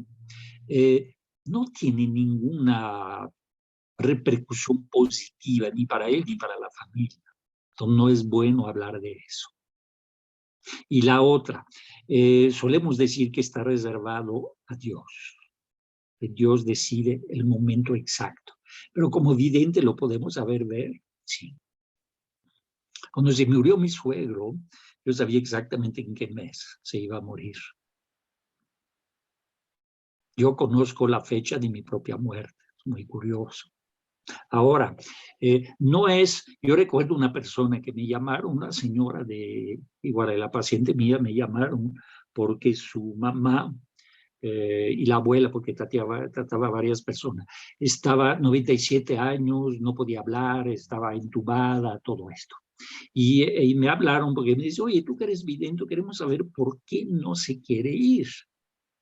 no tiene ninguna repercusión positiva ni para él ni para la familia. Entonces no es bueno hablar de eso. Y la otra, solemos decir que está reservado a Dios. Que Dios decide el momento exacto. Pero como vidente lo podemos saber ver, sí. Cuando se murió mi suegro, yo sabía exactamente en qué mes se iba a morir. Yo conozco la fecha de mi propia muerte. muy curioso. Ahora, no es, yo recuerdo una persona que me llamaron, una señora igual la paciente mía, me llamaron porque su mamá y la abuela, porque trataba a varias personas, estaba 97 años, no podía hablar, estaba intubada, todo esto. Y me hablaron porque me dice, oye, tú que eres vidente, queremos saber por qué no se quiere ir.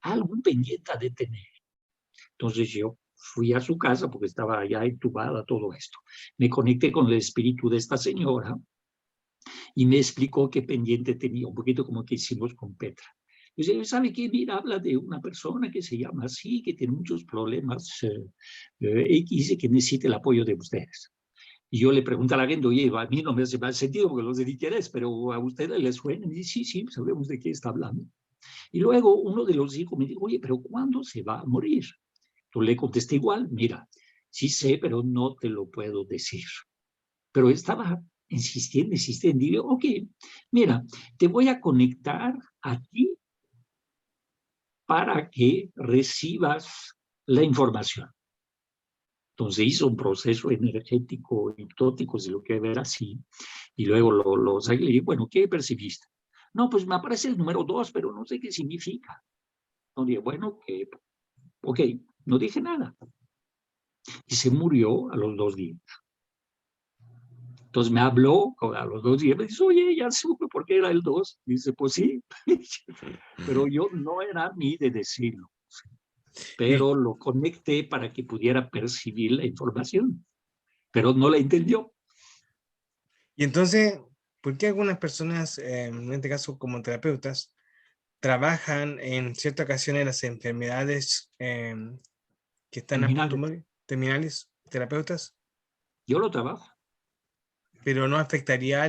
Algún pendiente de tener. Entonces yo fui a su casa porque estaba ya intubada, todo esto. Me conecté con el espíritu de esta señora y me explicó qué pendiente tenía, un poquito como que hicimos con Petra. Dice, ¿sabe qué? Mira, habla de una persona que se llama así, que tiene muchos problemas y dice que necesita el apoyo de ustedes. Y yo le pregunto a la gente, oye, a mí no me hace mal sentido porque los de interés, pero a ustedes les suena. Y dice, sí, sabemos de qué está hablando. Y luego uno de los hijos me dijo, oye, pero ¿cuándo se va a morir? Yo le contesté igual, mira, sí sé, pero no te lo puedo decir. Pero estaba insistiendo. Digo, ok, mira, te voy a conectar a ti para que recibas la información. Entonces hizo un proceso energético, hipnótico, si lo quiere ver así, y luego le dije, bueno, ¿qué percibiste? No, pues me aparece el número 2, pero no sé qué significa. No dije, bueno, ok, no dije nada. Y se murió a los 2 días. Entonces me habló a los 2 días, me dice, oye, ya supe por qué era el 2. Dice, pues sí, pero yo no era a mí de decirlo, pero lo conecté para que pudiera percibir la información, pero no la entendió. Y entonces, ¿por qué algunas personas, en este caso como terapeutas, trabajan en ciertas ocasiones las enfermedades que están a punto de morir, terminales, terapeutas, Yo lo trabajo. pero no afectaría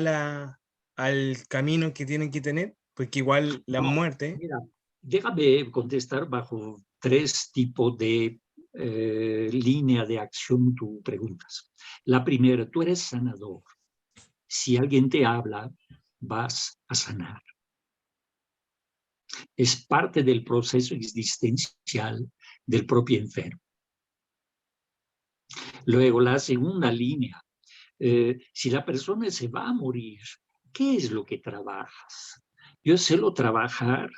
al camino que tienen que tener? Porque igual la muerte... Mira, déjame contestar bajo 3 tipos de línea de acción tú preguntas. La primera, tú eres sanador. Si alguien te habla, vas a sanar. Es parte del proceso existencial del propio enfermo. Luego, la segunda línea, si la persona se va a morir, ¿qué es lo que trabajas? Yo suelo trabajar,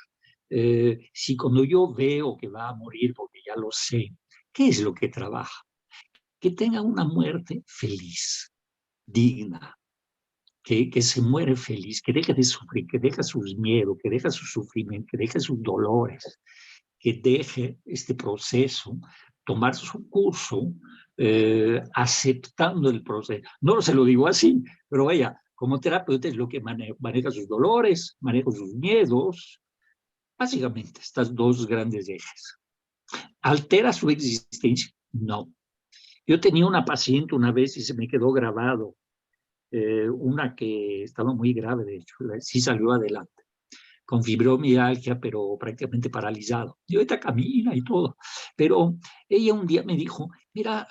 si cuando yo veo que va a morir, porque ya lo sé, ¿qué es lo que trabaja? Que tenga una muerte feliz, digna, que se muere feliz, que deje de sufrir, que deje sus miedos, que deje su sufrimiento, que deje sus dolores, que deje este proceso, tomar su curso, aceptando el proceso. No se lo digo así, pero vaya, como terapeuta es lo que maneja sus dolores, maneja sus miedos, básicamente estas 2 grandes ejes. ¿Altera su existencia? No. Yo tenía una paciente una vez y se me quedó grabado, una que estaba muy grave, de hecho, sí salió adelante, con fibromialgia, pero prácticamente paralizado. Y ahorita camina y todo. Pero ella un día me dijo, mira,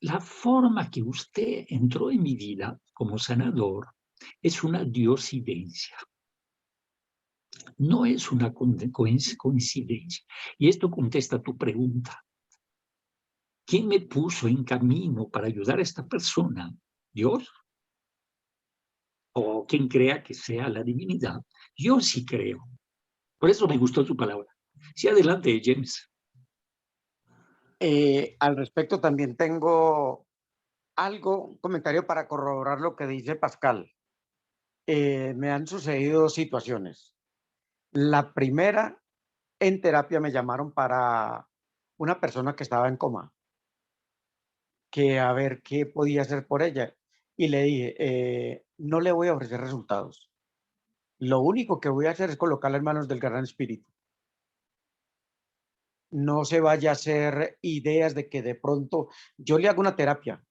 la forma que usted entró en mi vida como sanador es una diosidencia. No es una coincidencia. Y esto contesta tu pregunta. ¿Quién me puso en camino para ayudar a esta persona? ¿Dios? ¿O quien crea que sea la divinidad? Yo sí creo. Por eso me gustó su palabra. Sí, adelante, James. Al respecto también tengo un comentario para corroborar lo que dice Pascal. Me han sucedido situaciones. La primera, en terapia me llamaron para una persona que estaba en coma, que a ver qué podía hacer por ella. Y le dije, no le voy a ofrecer resultados. Lo único que voy a hacer es colocarla en manos del Gran Espíritu. No se vaya a hacer ideas de que de pronto yo le hago una terapia.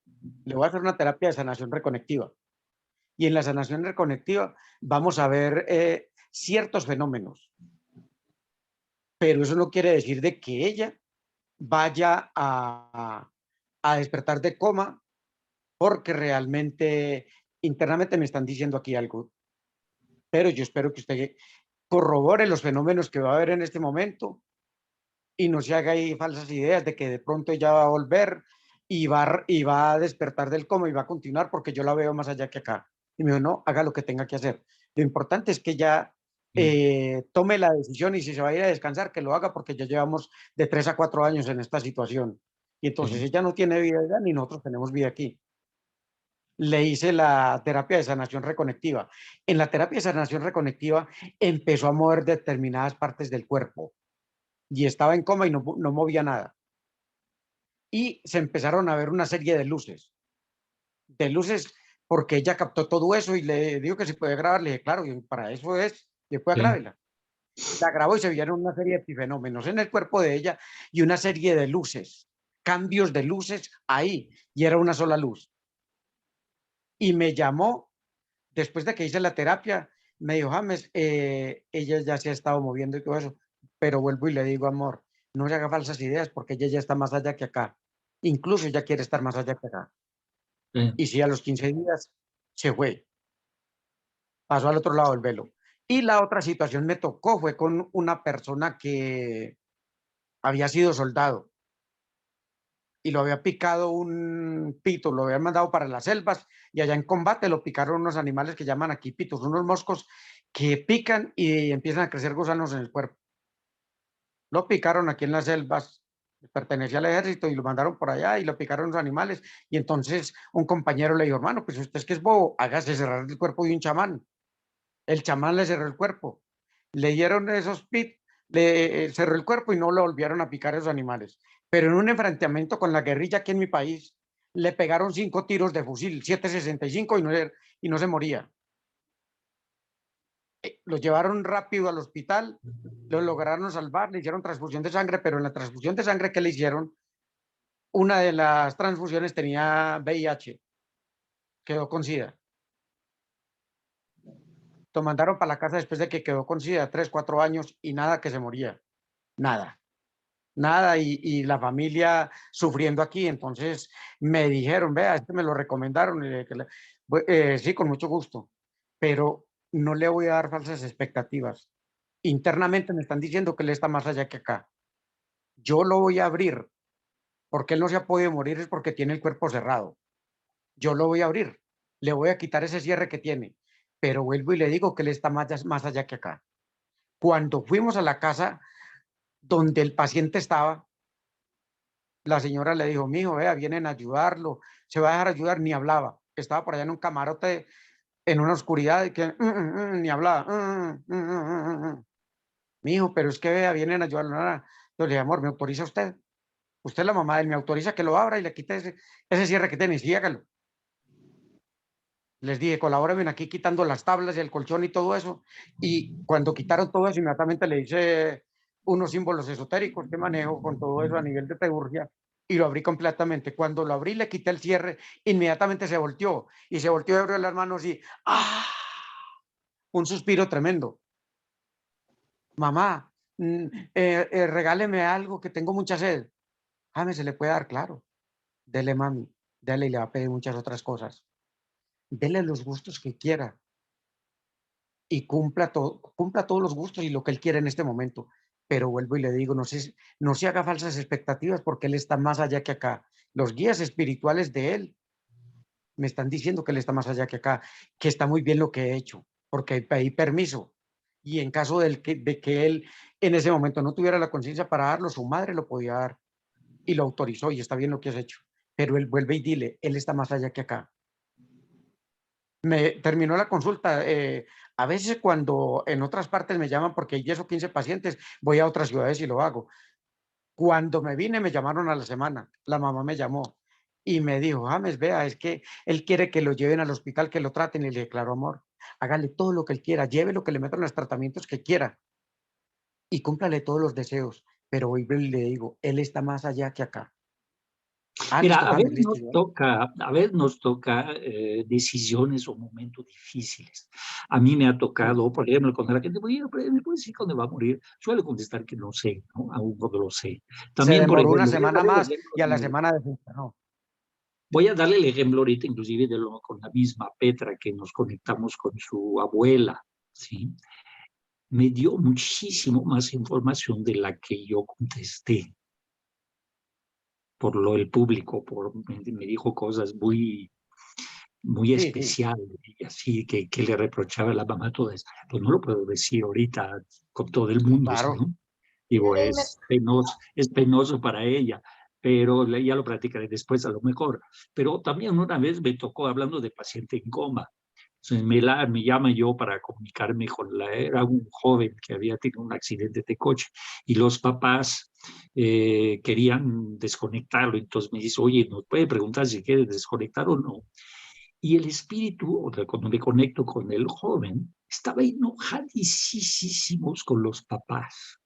Le voy a hacer una terapia de sanación reconectiva. Y en la sanación reconectiva vamos a ver ciertos fenómenos. Pero eso no quiere decir de que ella vaya a despertar de coma, porque realmente internamente me están diciendo aquí algo. Pero yo espero que usted corrobore los fenómenos que va a haber en este momento y no se haga ahí falsas ideas de que de pronto ella va a volver y va a despertar del coma y va a continuar porque yo la veo más allá que acá. Y me dijo, no, haga lo que tenga que hacer. Lo importante es que ya tome la decisión y si se va a ir a descansar, que lo haga porque ya llevamos de 3 a 4 años en esta situación. Y entonces ella no tiene vida allá ni nosotros tenemos vida aquí. Le hice la terapia de sanación reconectiva. En la terapia de sanación reconectiva empezó a mover determinadas partes del cuerpo y estaba en coma y no movía nada. Y se empezaron a ver una serie de luces porque ella captó todo eso y le dijo que si puede grabar, le dije, claro, y para eso es, y puede grabarla. La grabó y se vieron una serie de epifenómenos en el cuerpo de ella y una serie de luces, cambios de luces ahí, y era una sola luz. Y me llamó, después de que hice la terapia, me dijo, James, ella ya se ha estado moviendo y todo eso, pero vuelvo y le digo, amor, no se haga falsas ideas porque ella ya está más allá que acá. Incluso ella quiere estar más allá que acá. Y sí, a los 15 días se fue, pasó al otro lado del velo. Y la otra situación me tocó, fue con una persona que había sido soldado y lo había picado un pito, lo habían mandado para las selvas y allá en combate lo picaron unos animales que llaman aquí pitos, unos moscos que pican y empiezan a crecer gusanos en el cuerpo. Lo picaron aquí en las selvas, pertenecía al ejército y lo mandaron por allá y lo picaron los animales. Y entonces un compañero le dijo, hermano, pues usted es que es bobo, hágase cerrar el cuerpo de un chamán. El chamán le cerró el cuerpo. Le dieron esos pit, le cerró el cuerpo y no lo volvieron a picar esos animales. Pero en un enfrentamiento con la guerrilla aquí en mi país, le pegaron 5 tiros de fusil, 7.65 y no se moría. Lo llevaron rápido al hospital, lo lograron salvar, le hicieron transfusión de sangre, pero en la transfusión de sangre que le hicieron, una de las transfusiones tenía VIH, quedó con SIDA. Lo mandaron para la casa después de que quedó con SIDA 3, 4 años y nada que se moría, nada. Nada, y la familia sufriendo aquí. Entonces me dijeron, vea, me lo recomendaron. Sí, con mucho gusto, pero no le voy a dar falsas expectativas. Internamente me están diciendo que él está más allá que acá. Yo lo voy a abrir, porque él no se ha podido morir, es porque tiene el cuerpo cerrado. Yo lo voy a abrir, le voy a quitar ese cierre que tiene, pero vuelvo y le digo que él está más allá que acá. Cuando fuimos a la casa donde el paciente estaba, la señora le dijo, mijo, vea, vienen a ayudarlo, se va a dejar ayudar, ni hablaba. Estaba por allá en un camarote, en una oscuridad, y que ni hablaba. Mijo, pero es que vea, vienen a ayudarlo. Nada. Yo le dije, amor, ¿me autoriza usted? Usted es la mamá de él, me autoriza que lo abra y le quite ese cierre que tiene, y sí, hágalo. Les dije, colabórenme aquí quitando las tablas y el colchón y todo eso. Y cuando quitaron todo eso, inmediatamente le hice unos símbolos esotéricos que manejo con todo eso a nivel de teurgia y lo abrí completamente. Cuando lo abrí, le quité el cierre, inmediatamente se volteó y se volteó y abrió las manos y ¡ah! Un suspiro tremendo. Mamá, regáleme algo que tengo mucha sed. Se le puede dar, claro. Dele, mami, dele y le va a pedir muchas otras cosas. Dele los gustos que quiera y cumpla todos los gustos y lo que él quiere en este momento. Pero vuelvo y le digo, no se haga falsas expectativas porque él está más allá que acá. Los guías espirituales de él me están diciendo que él está más allá que acá, que está muy bien lo que he hecho, porque pedí permiso. Y en caso de que él en ese momento no tuviera la conciencia para darlo, su madre lo podía dar y lo autorizó y está bien lo que has hecho. Pero él vuelve y dile, él está más allá que acá. Me terminó la consulta. A veces cuando en otras partes me llaman porque hay 10 o 15 pacientes, voy a otras ciudades y lo hago. Cuando me vine me llamaron a la semana, la mamá me llamó y me dijo, James, vea, es que él quiere que lo lleven al hospital, que lo traten. Y le dije, claro, amor, hágale todo lo que él quiera, llévelo, que le metan los tratamientos que quiera y cúmplale todos los deseos. Pero hoy le digo, él está más allá que acá. Mira, Listo, James, listo. a veces nos toca decisiones o momentos difíciles. A mí me ha tocado, por ejemplo, cuando la gente me puede decir cuándo va a morir, suelo contestar que no sé, ¿no? Aún no lo sé. Se También, por demoró una ejemplo, semana más y a la semana desencarnó. voy a darle el ejemplo ahorita, inclusive con la misma Petra, que nos conectamos con su abuela, ¿sí? Me dio muchísimo más información de la que yo contesté. el público, me dijo cosas muy Sí, sí. especiales, y así que le reprochaba a la mamá todo eso. Pues no lo puedo decir ahorita con todo el mundo, Claro. ¿no? Digo, Le inme- es penoso para ella, pero ya lo platicaré después a lo mejor. Pero también una vez me tocó, hablando de paciente en coma, entonces me llama yo para comunicarme con era un joven que había tenido un accidente de coche y los papás querían desconectarlo. Entonces me dice, oye, ¿nos puede preguntar si quiere desconectar o no? Y el espíritu, o sea, cuando me conecto con el joven, estaba enojadísimo con los papás.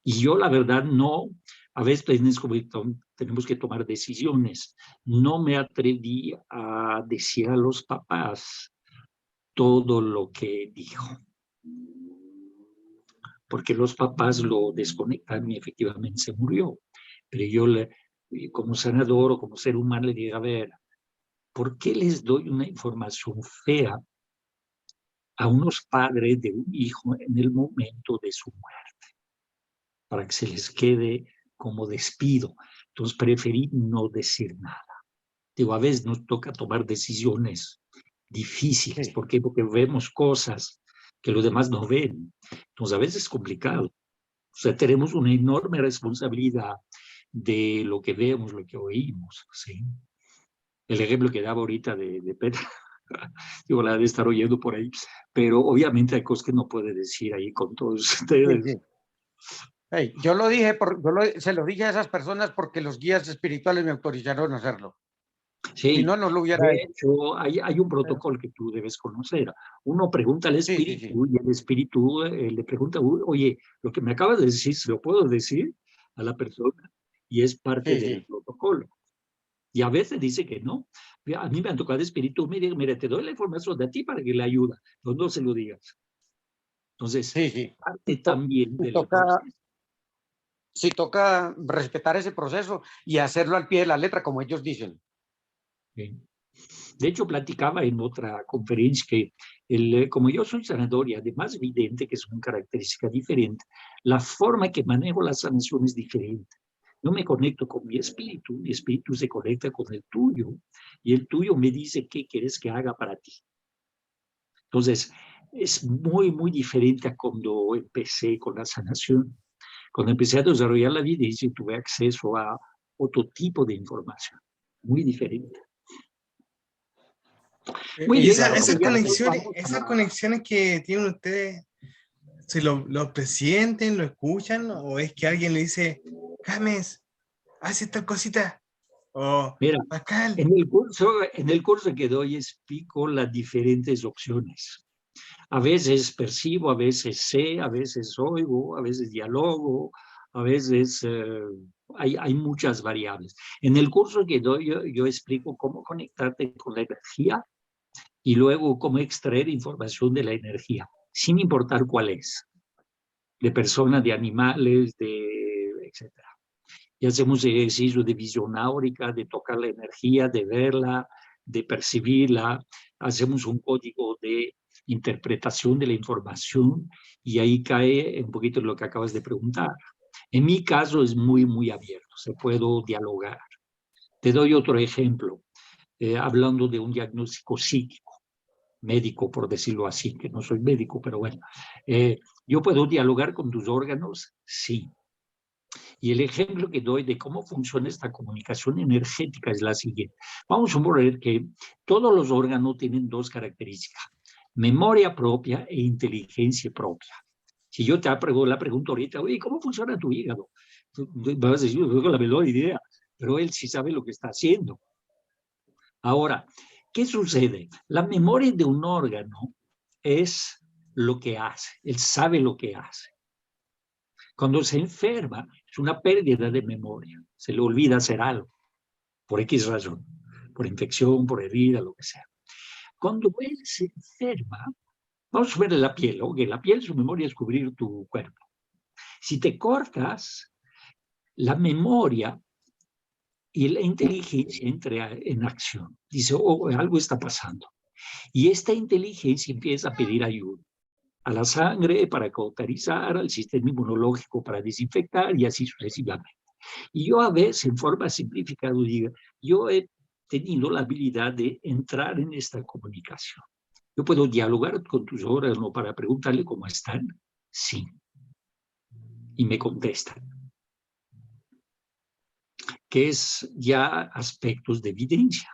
Y yo, la verdad, no, a veces tenemos que tomar decisiones. No me atreví a decir a los papás todo lo que dijo, porque los papás lo desconectaron y efectivamente se murió. Pero yo, como sanador o como ser humano, le dije, a ver, ¿por qué les doy una información fea a unos padres de un hijo en el momento de su muerte? Para que se les quede como despido. Entonces preferí no decir nada. Digo, a veces nos toca tomar decisiones difíciles. Sí. ¿Por qué? Porque vemos cosas que los demás no ven. Entonces a veces es complicado. O sea, tenemos una enorme responsabilidad de lo que vemos, lo que oímos, ¿sí? El ejemplo que daba ahorita de Petra, digo, la de estar oyendo por ahí, pero obviamente hay cosas que no puede decir ahí con todos Sí, ustedes. sí. Hey, yo lo dije, se lo dije a esas personas porque los guías espirituales me autorizaron a hacerlo. Si Sí, no, no lo hubiera de hecho. hecho, hay un Pero- protocolo que tú debes conocer. Uno pregunta al Sí, sí, sí. espíritu y el espíritu le pregunta, oye, lo que me acabas de decir, ¿se lo puedo decir a la persona? Y es parte Sí, del sí. protocolo. Y a veces dice que no. A mí me han tocado el espíritu, mira, te doy la información de ti para que le ayude, pero no se lo digas. Entonces, Sí, sí. parte también Y del proceso. sí, toca respetar ese proceso y hacerlo al pie de la letra, como ellos dicen. ¿Sí? De hecho, platicaba en otra conferencia que como yo soy sanador y además vidente, que es una característica diferente, la forma que manejo la sanación es diferente. Yo me conecto con mi espíritu se conecta con el tuyo y el tuyo me dice qué quieres que haga para ti. Entonces, es muy diferente a cuando empecé con la sanación. Cuando empecé a desarrollar la vida, tuve acceso a otro tipo de información, muy diferente. Muy Y bien, Jacobo, ya nos vamos esas conexiones que tienen ustedes, ¿se lo presienten, lo escuchan? ¿O es que alguien le dice, James, haz esta cosita? O Mira, Pascal. en el curso que doy explico las diferentes opciones. A veces percibo, a veces sé, a veces oigo, a veces dialogo, a veces hay muchas variables. En el curso que doy yo explico cómo conectarte con la energía y luego cómo extraer información de la energía, sin importar cuál es, de personas, de animales, etcétera. Y hacemos ejercicio de visión áurica, de tocar la energía, de verla, de percibirla. Hacemos un código de interpretación de la información y ahí cae un poquito lo que acabas de preguntar. En mi caso es muy abierto, se puede dialogar. Te doy otro ejemplo, hablando de un diagnóstico psíquico, médico por decirlo así, que no soy médico, pero bueno. ¿Yo puedo dialogar con tus órganos? Sí. Y el ejemplo que doy de cómo funciona esta comunicación energética es la siguiente. Vamos a suponer que todos los órganos tienen dos características, memoria propia e inteligencia propia. Si yo te hago la pregunta ahorita, oye, ¿cómo funciona tu hígado? Tú vas a decir, no tengo la menor idea, pero él sí sabe lo que está haciendo. Ahora, ¿qué sucede? La memoria de un órgano es lo que hace, él sabe lo que hace. Cuando se enferma, es una pérdida de memoria. Se le olvida hacer algo, por X razón, por infección, por herida, lo que sea. Cuando él se enferma, vamos a ver la piel, ¿ok? La piel, su memoria es cubrir tu cuerpo. Si te cortas, la memoria y la inteligencia entra en acción. Dice, oh, algo está pasando. Y esta inteligencia empieza a pedir ayuda a la sangre para cauterizar, al sistema inmunológico para desinfectar y así sucesivamente. Y yo a veces, en forma simplificada, digo, yo he tenido la habilidad de entrar en esta comunicación. Yo puedo dialogar con tus órganos para preguntarle cómo están. Sí. Y me contestan. Que es ya aspectos de evidencia.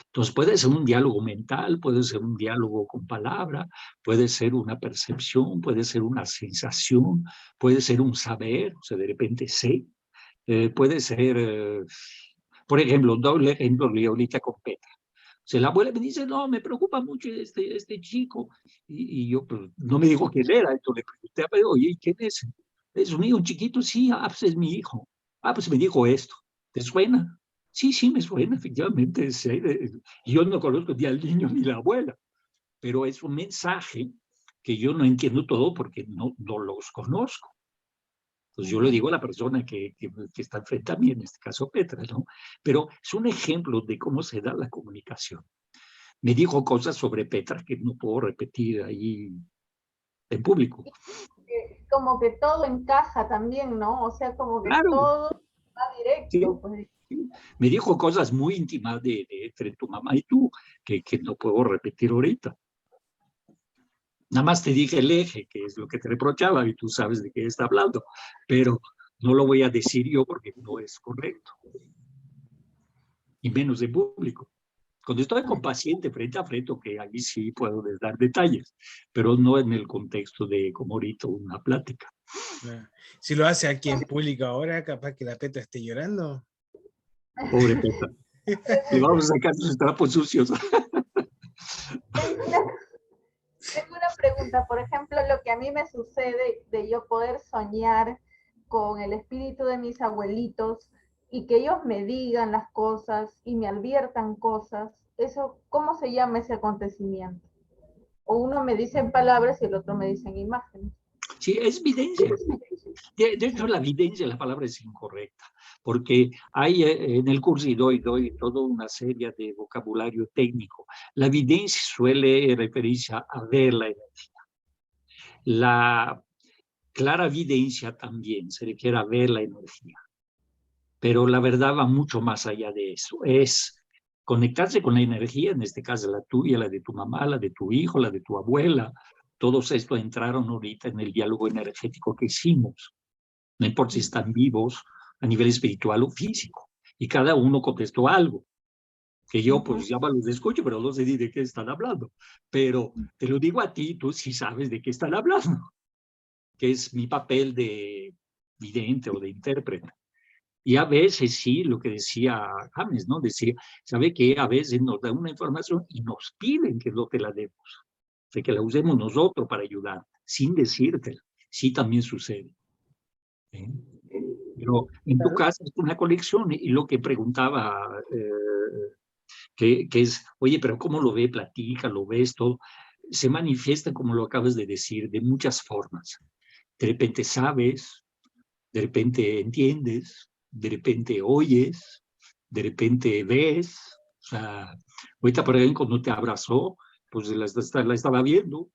Entonces puede ser un diálogo mental, puede ser un diálogo con palabra, puede ser una percepción, puede ser una sensación, puede ser un saber, o sea, de repente sé, puede ser, por ejemplo, doble ejemplo, ahorita con Petra. O sea, la abuela me dice, no, me preocupa mucho este chico. Y yo pues, no me dijo quién era, entonces le pregunté, oye, ¿quién es? ¿Es un hijo chiquito? Sí, pues es mi hijo. Pues me dijo esto. ¿Te suena? Sí, sí, me suena, efectivamente. Yo no conozco ni al niño ni la abuela, pero es un mensaje que yo no entiendo todo porque no los conozco. Entonces yo le digo a la persona que está frente a mí, en este caso Petra, ¿no? Pero es un ejemplo de cómo se da la comunicación. Me dijo cosas sobre Petra que no puedo repetir ahí en público. Como que todo encaja también, ¿no? O sea, como que Claro, todo va sí, directo. Pues. sí. Me dijo cosas muy íntimas entre tu mamá y tú que no puedo repetir ahorita. Nada más te dije el eje, que es lo que te reprochaba, y tú sabes de qué está hablando, pero no lo voy a decir yo porque no es correcto, y menos de público. Cuando estoy con paciente frente a frente, que ahí sí puedo dar detalles, pero no en el contexto de, como ahorita, una plática. Si lo hace aquí en público ahora, capaz que la Petra esté llorando. Pobre Petra. Le vamos a sacar sus trapos sucios. Tengo una pregunta, por ejemplo, lo que a mí me sucede de yo poder soñar con el espíritu de mis abuelitos y que ellos me digan las cosas y me adviertan cosas, eso, ¿cómo se llama ese acontecimiento? O uno me dice en palabras y el otro me dice en imágenes. Sí, es evidencia. De hecho, la evidencia, la palabra es incorrecta, porque hay en el curso y doy toda una serie de vocabulario técnico. La evidencia suele referirse a ver la energía. La clara evidencia también se refiere a ver la energía. Pero la verdad va mucho más allá de eso. Es conectarse con la energía, en este caso la tuya, la de tu mamá, la de tu hijo, la de tu abuela. Todos estos entraron ahorita en el diálogo energético que hicimos. No importa si están vivos a nivel espiritual o físico. Y cada uno contestó algo. Que yo pues ya los escucho, pero no sé ni de qué están hablando. Pero te lo digo a ti, tú sí sabes de qué están hablando. Que es mi papel de vidente o de intérprete. Y a veces sí, lo que decía James, ¿no? Decía, ¿sabe qué? A veces nos dan una información y nos piden que no te la demos. O sea, que la usemos nosotros para ayudar, sin decírtela. Sí, también sucede. ¿Eh? Pero en tu caso es una colección y lo que preguntaba, que es, oye, pero ¿cómo lo ve? Platica, lo ves, todo. Se manifiesta, como lo acabas de decir, de muchas formas. De repente sabes, de repente entiendes, de repente oyes, de repente ves. O sea, ahorita, por ejemplo, cuando te abrazó, pues la estaba viendo.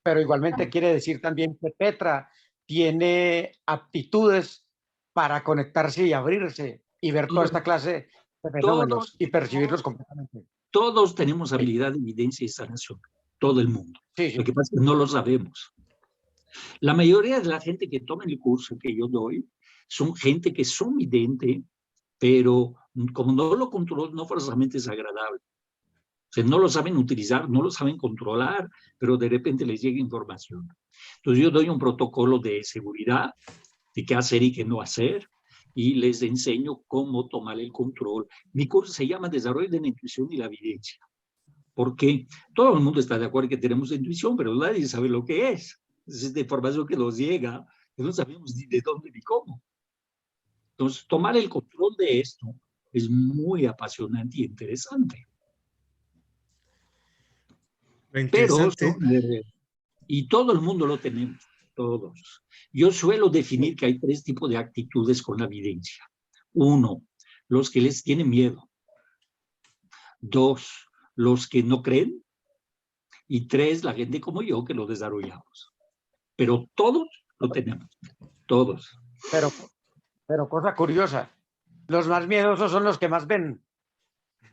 Pero igualmente quiere decir también que Petra tiene aptitudes para conectarse y abrirse y ver toda esta clase de fenómenos Todos, y percibirlos completamente. todos tenemos habilidad de evidencia y sanación, todo el mundo. Sí, Lo sí. que pasa es que no lo sabemos. La mayoría de la gente que toma el curso que yo doy son gente que son vidente, pero como no lo controlan, no forzosamente es agradable. O sea, no lo saben utilizar, no lo saben controlar, pero de repente les llega información. Entonces yo doy un protocolo de seguridad, de qué hacer y qué no hacer, y les enseño cómo tomar el control. Mi curso se llama Desarrollo de la Intuición y la Evidencia, porque todo el mundo está de acuerdo que tenemos intuición, pero nadie sabe lo que es. Es esta información que nos llega, que no sabemos ni de dónde ni cómo. Entonces, tomar el control de esto es muy apasionante y interesante. Lo Pero, interesante, y todo el mundo lo tenemos, todos. Yo suelo definir que hay tres tipos de actitudes con la evidencia. Uno, los que les tienen miedo. Dos, los que no creen. Y tres, la gente como yo que lo desarrollamos. Pero todos lo tenemos, todos. Pero cosa curiosa, los más miedosos son los que más ven.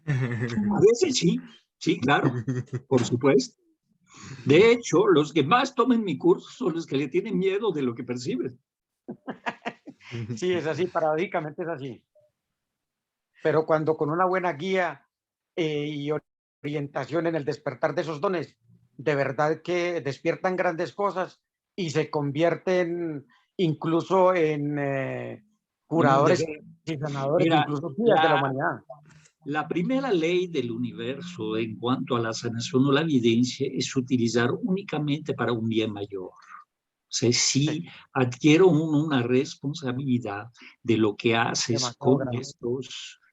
A veces sí, sí, claro, por supuesto. De hecho, los que más toman mi curso son los que le tienen miedo de lo que perciben. Sí, es así, paradójicamente es así. Pero cuando con una buena guía y orientación en el despertar de esos dones, de verdad que despiertan grandes cosas y se convierten incluso en No, curadores y sanadores, mira, incluso guías de la humanidad. la primera ley del universo en cuanto a la sanación o la evidencia es utilizar únicamente para un bien mayor. O sea, si adquiero una responsabilidad de lo que haces Demasiado grande.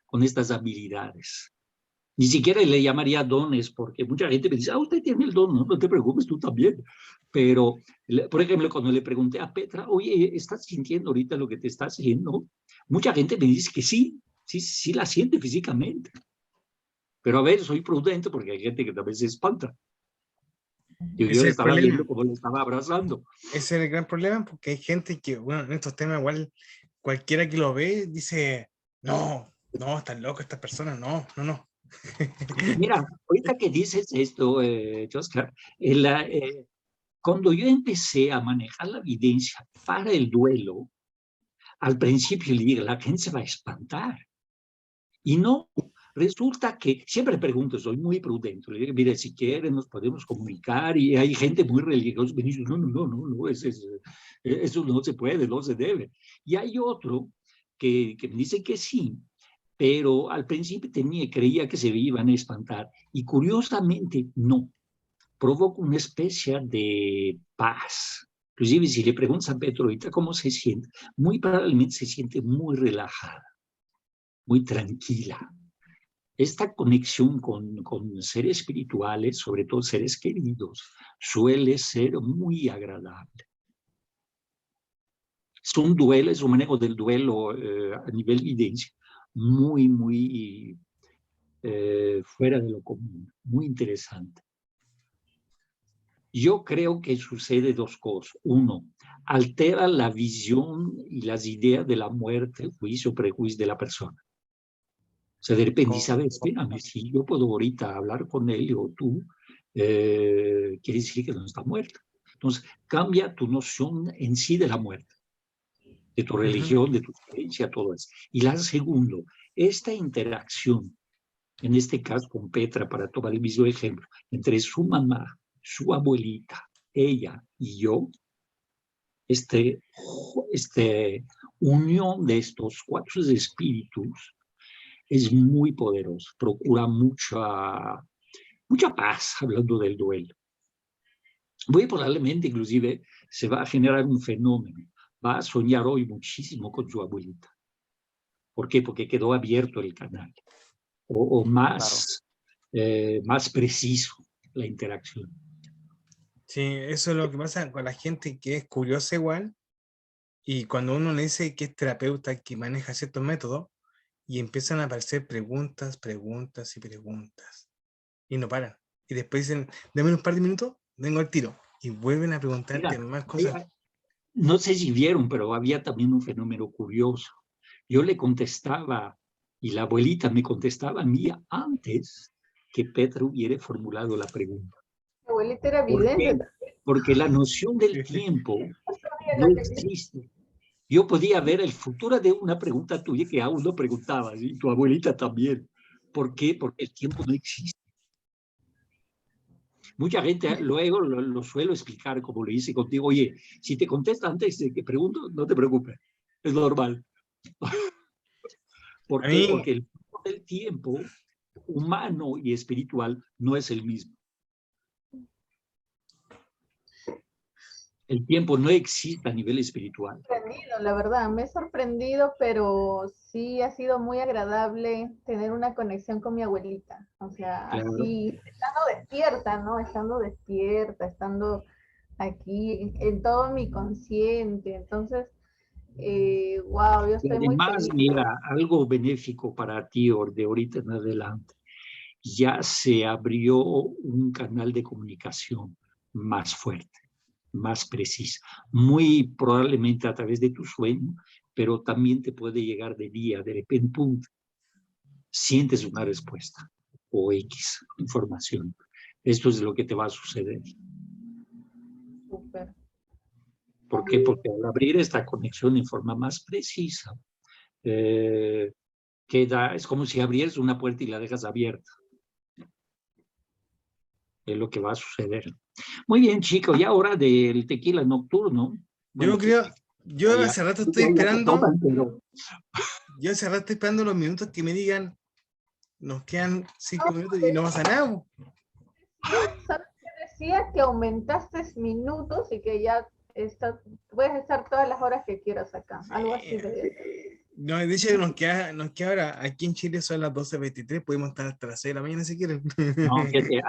con estas habilidades. Ni siquiera le llamaría dones, porque mucha gente me dice, usted tiene el don, no te preocupes, tú también. Pero, por ejemplo, cuando le pregunté a Petra, oye, ¿estás sintiendo ahorita lo que te está haciendo? Mucha gente me dice que sí, sí la siente físicamente. Pero a ver, soy prudente porque hay gente que también se espanta. Yo Ese es le el estaba problema. viendo como le estaba abrazando. Ese es el gran problema, porque hay gente que, bueno, en estos temas igual cualquiera que lo ve dice, no, están locos estas personas, no. Mira, ahorita que dices esto, Oscar, cuando yo empecé a manejar la evidencia para el duelo, al principio le dije, la gente se va a espantar. Y no, resulta que siempre pregunto, soy muy prudente, le digo, mire, si quieren nos podemos comunicar, y hay gente muy religiosa que dice, no, eso no se puede, no se debe. Y hay otro que me dice que sí, pero al principio creía que se iban a espantar, y curiosamente no, provoca una especie de paz. Inclusive si le preguntas a Petro ahorita cómo se siente, muy probablemente se siente muy relajada, muy tranquila. Esta conexión con seres espirituales, sobre todo seres queridos, suele ser muy agradable. Es un duelo, es un manejo del duelo a nivel evidencia muy fuera de lo común, muy interesante. Yo creo que sucede dos cosas. Uno, altera la visión y las ideas de la muerte, juicio, prejuicio de la persona. O sea, de repente, ¿sabes? Espérame, si yo puedo ahorita hablar con él o tú, quiere decir que no está muerto. Entonces, cambia tu noción en sí de la muerte, de tu religión, de tu creencia, todo eso. Y la segundo, esta interacción, en este caso con Petra, para tomar el mismo ejemplo, entre su mamá, su abuelita, ella y yo, unión de estos cuatro espíritus es muy poderoso, procura mucha paz, hablando del duelo. Muy probablemente, inclusive, se va a generar un fenómeno. Va a soñar hoy muchísimo con su abuelita. ¿Por qué? Porque quedó abierto el canal. O más, más preciso la interacción. Sí, eso es lo que pasa con la gente que es curiosa igual, y cuando uno le dice que es terapeuta, que maneja ciertos métodos, y empiezan a aparecer preguntas, y no paran. Y después dicen, dame un par de minutos, vengo al tiro, y vuelven a preguntarte más cosas. No sé si vieron, pero había también un fenómeno curioso. Yo le contestaba, y la abuelita me contestaba a mí antes que Petra hubiera formulado la pregunta. La abuelita era ¿Por qué? vidente. Porque la noción del tiempo no existe. Yo podía ver el futuro de una pregunta tuya que aún no preguntabas, y tu abuelita también. ¿Por qué? Porque el tiempo no existe. Mucha gente luego lo suelo explicar como lo hice contigo. Oye, si te contesta antes de que pregunto, no te preocupes, es normal. ¿Por qué? Porque el tiempo humano y espiritual no es el mismo. El tiempo no existe a nivel espiritual. La verdad, me he sorprendido, pero sí ha sido muy agradable tener una conexión con mi abuelita. O sea, claro. Así, estando despierta, ¿no? Estando despierta, estando aquí en todo mi consciente. Entonces, wow, yo estoy muy feliz. Mira, algo benéfico para ti de ahorita en adelante. Ya se abrió un canal de comunicación más fuerte. más precisa. Muy probablemente a través de tu sueño, pero también te puede llegar de día, de repente, pum, sientes una respuesta o X información. Esto es lo que te va a suceder. Súper. ¿Por qué? Porque al abrir esta conexión en forma más precisa, es como si abrieras una puerta y la dejas abierta. Es lo que va a suceder. Muy bien, chicos, ya hora del tequila nocturno. Yo creo, yo ya, hace rato ya estoy se esperando, toman, pero yo hace rato estoy esperando los minutos que me digan, nos quedan 5 minutos y no pasa nada. ¿Sabes qué decía? Que aumentaste minutos y que ya puedes estar todas las horas que quieras acá. Algo así. No, dice que nos queda ahora, aquí en Chile son las 12:23, podemos estar hasta las 6 de la mañana si quieren. no,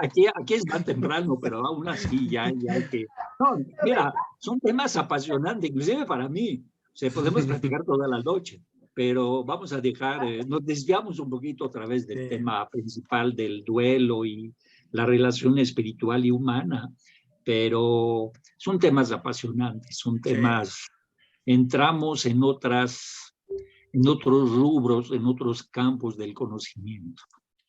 aquí es más temprano, pero aún así ya hay que... No, mira, son temas apasionantes, inclusive para mí. O sea, podemos platicar toda la noche, pero vamos a dejar, nos desviamos un poquito a través del tema principal del duelo y la relación espiritual y humana, pero son temas apasionantes, son temas, entramos en otros rubros, en otros campos del conocimiento.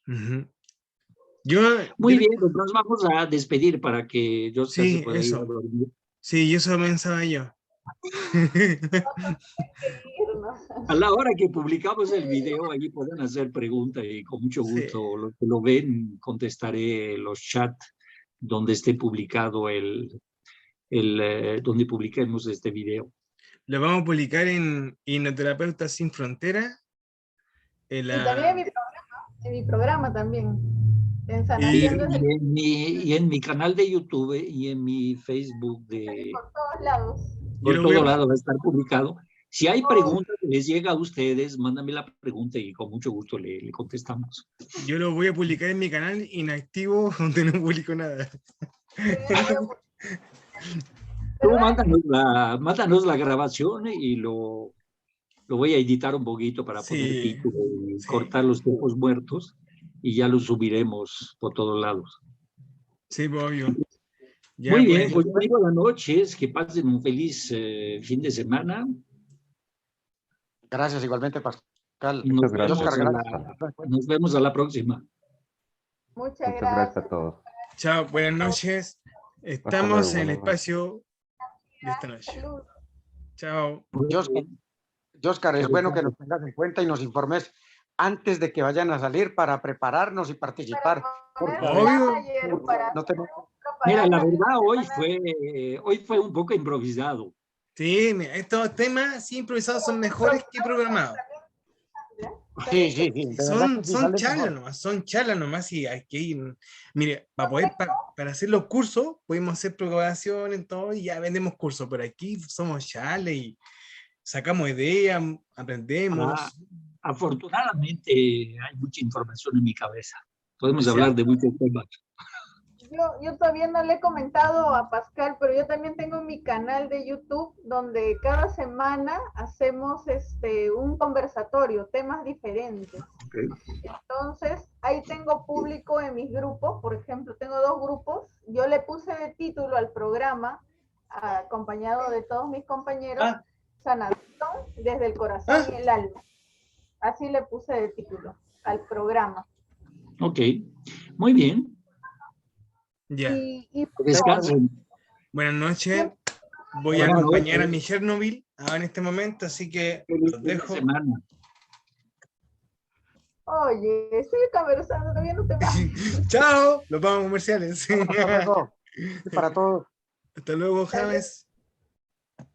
Muy bien, pues nos vamos a despedir para que yo se pueda ir a dormir. Sí, yo eso pensaba yo. A la hora que publicamos el video, allí pueden hacer preguntas y con mucho gusto, los que lo ven, contestaré los chats donde esté publicado donde publiquemos este video. Lo vamos a publicar en Hipnoterapeutas Sin Frontera. Y también en mi programa también. Y en mi canal de YouTube y en mi Facebook. Por todos lados. Por todos lados va a estar publicado. Si hay preguntas que les llega a ustedes, mándame la pregunta y con mucho gusto le contestamos. Yo lo voy a publicar en mi canal inactivo, donde no publico nada. Tú mándanos la grabación y lo voy a editar un poquito para poner título y cortar los tiempos muertos y ya lo subiremos por todos lados. Sí, obvio. Ya, muy bien, pues muy buenas noches, que pasen un feliz fin de semana. Gracias, igualmente, Pascal. Nos vemos a la próxima. Muchas gracias a todos. Chao, buenas noches. Estamos en el espacio de esta noche. Chao. Oscar, es bueno que nos tengas en cuenta y nos informes antes de que vayan a salir para prepararnos y participar. Mira, la verdad, hoy fue un poco improvisado. Sí, estos temas sí improvisados son mejores que programados. Sí. Son charlas nomás y aquí, mire, para hacer los cursos, podemos hacer programación todo y ya vendemos cursos, pero aquí somos charlas y sacamos ideas, aprendemos. Afortunadamente hay mucha información en mi cabeza. Podemos hablar de muchos temas. Yo todavía no le he comentado a Pascal, pero yo también tengo mi canal de YouTube donde cada semana hacemos un conversatorio, temas diferentes. Okay. Entonces, ahí tengo público en mis grupos, por ejemplo, tengo 2 grupos. Yo le puse de título al programa, acompañado de todos mis compañeros, Sanación desde el corazón y el alma. Así le puse de título al programa. Ok, muy bien. Ya. Descansen. Buenas noches. Voy a acompañar a mi Chernobyl en este momento, así que los dejo. Oye, estoy conversando, todavía no te vas. Chao, los vamos a comerciales. Para todos. Hasta luego, James.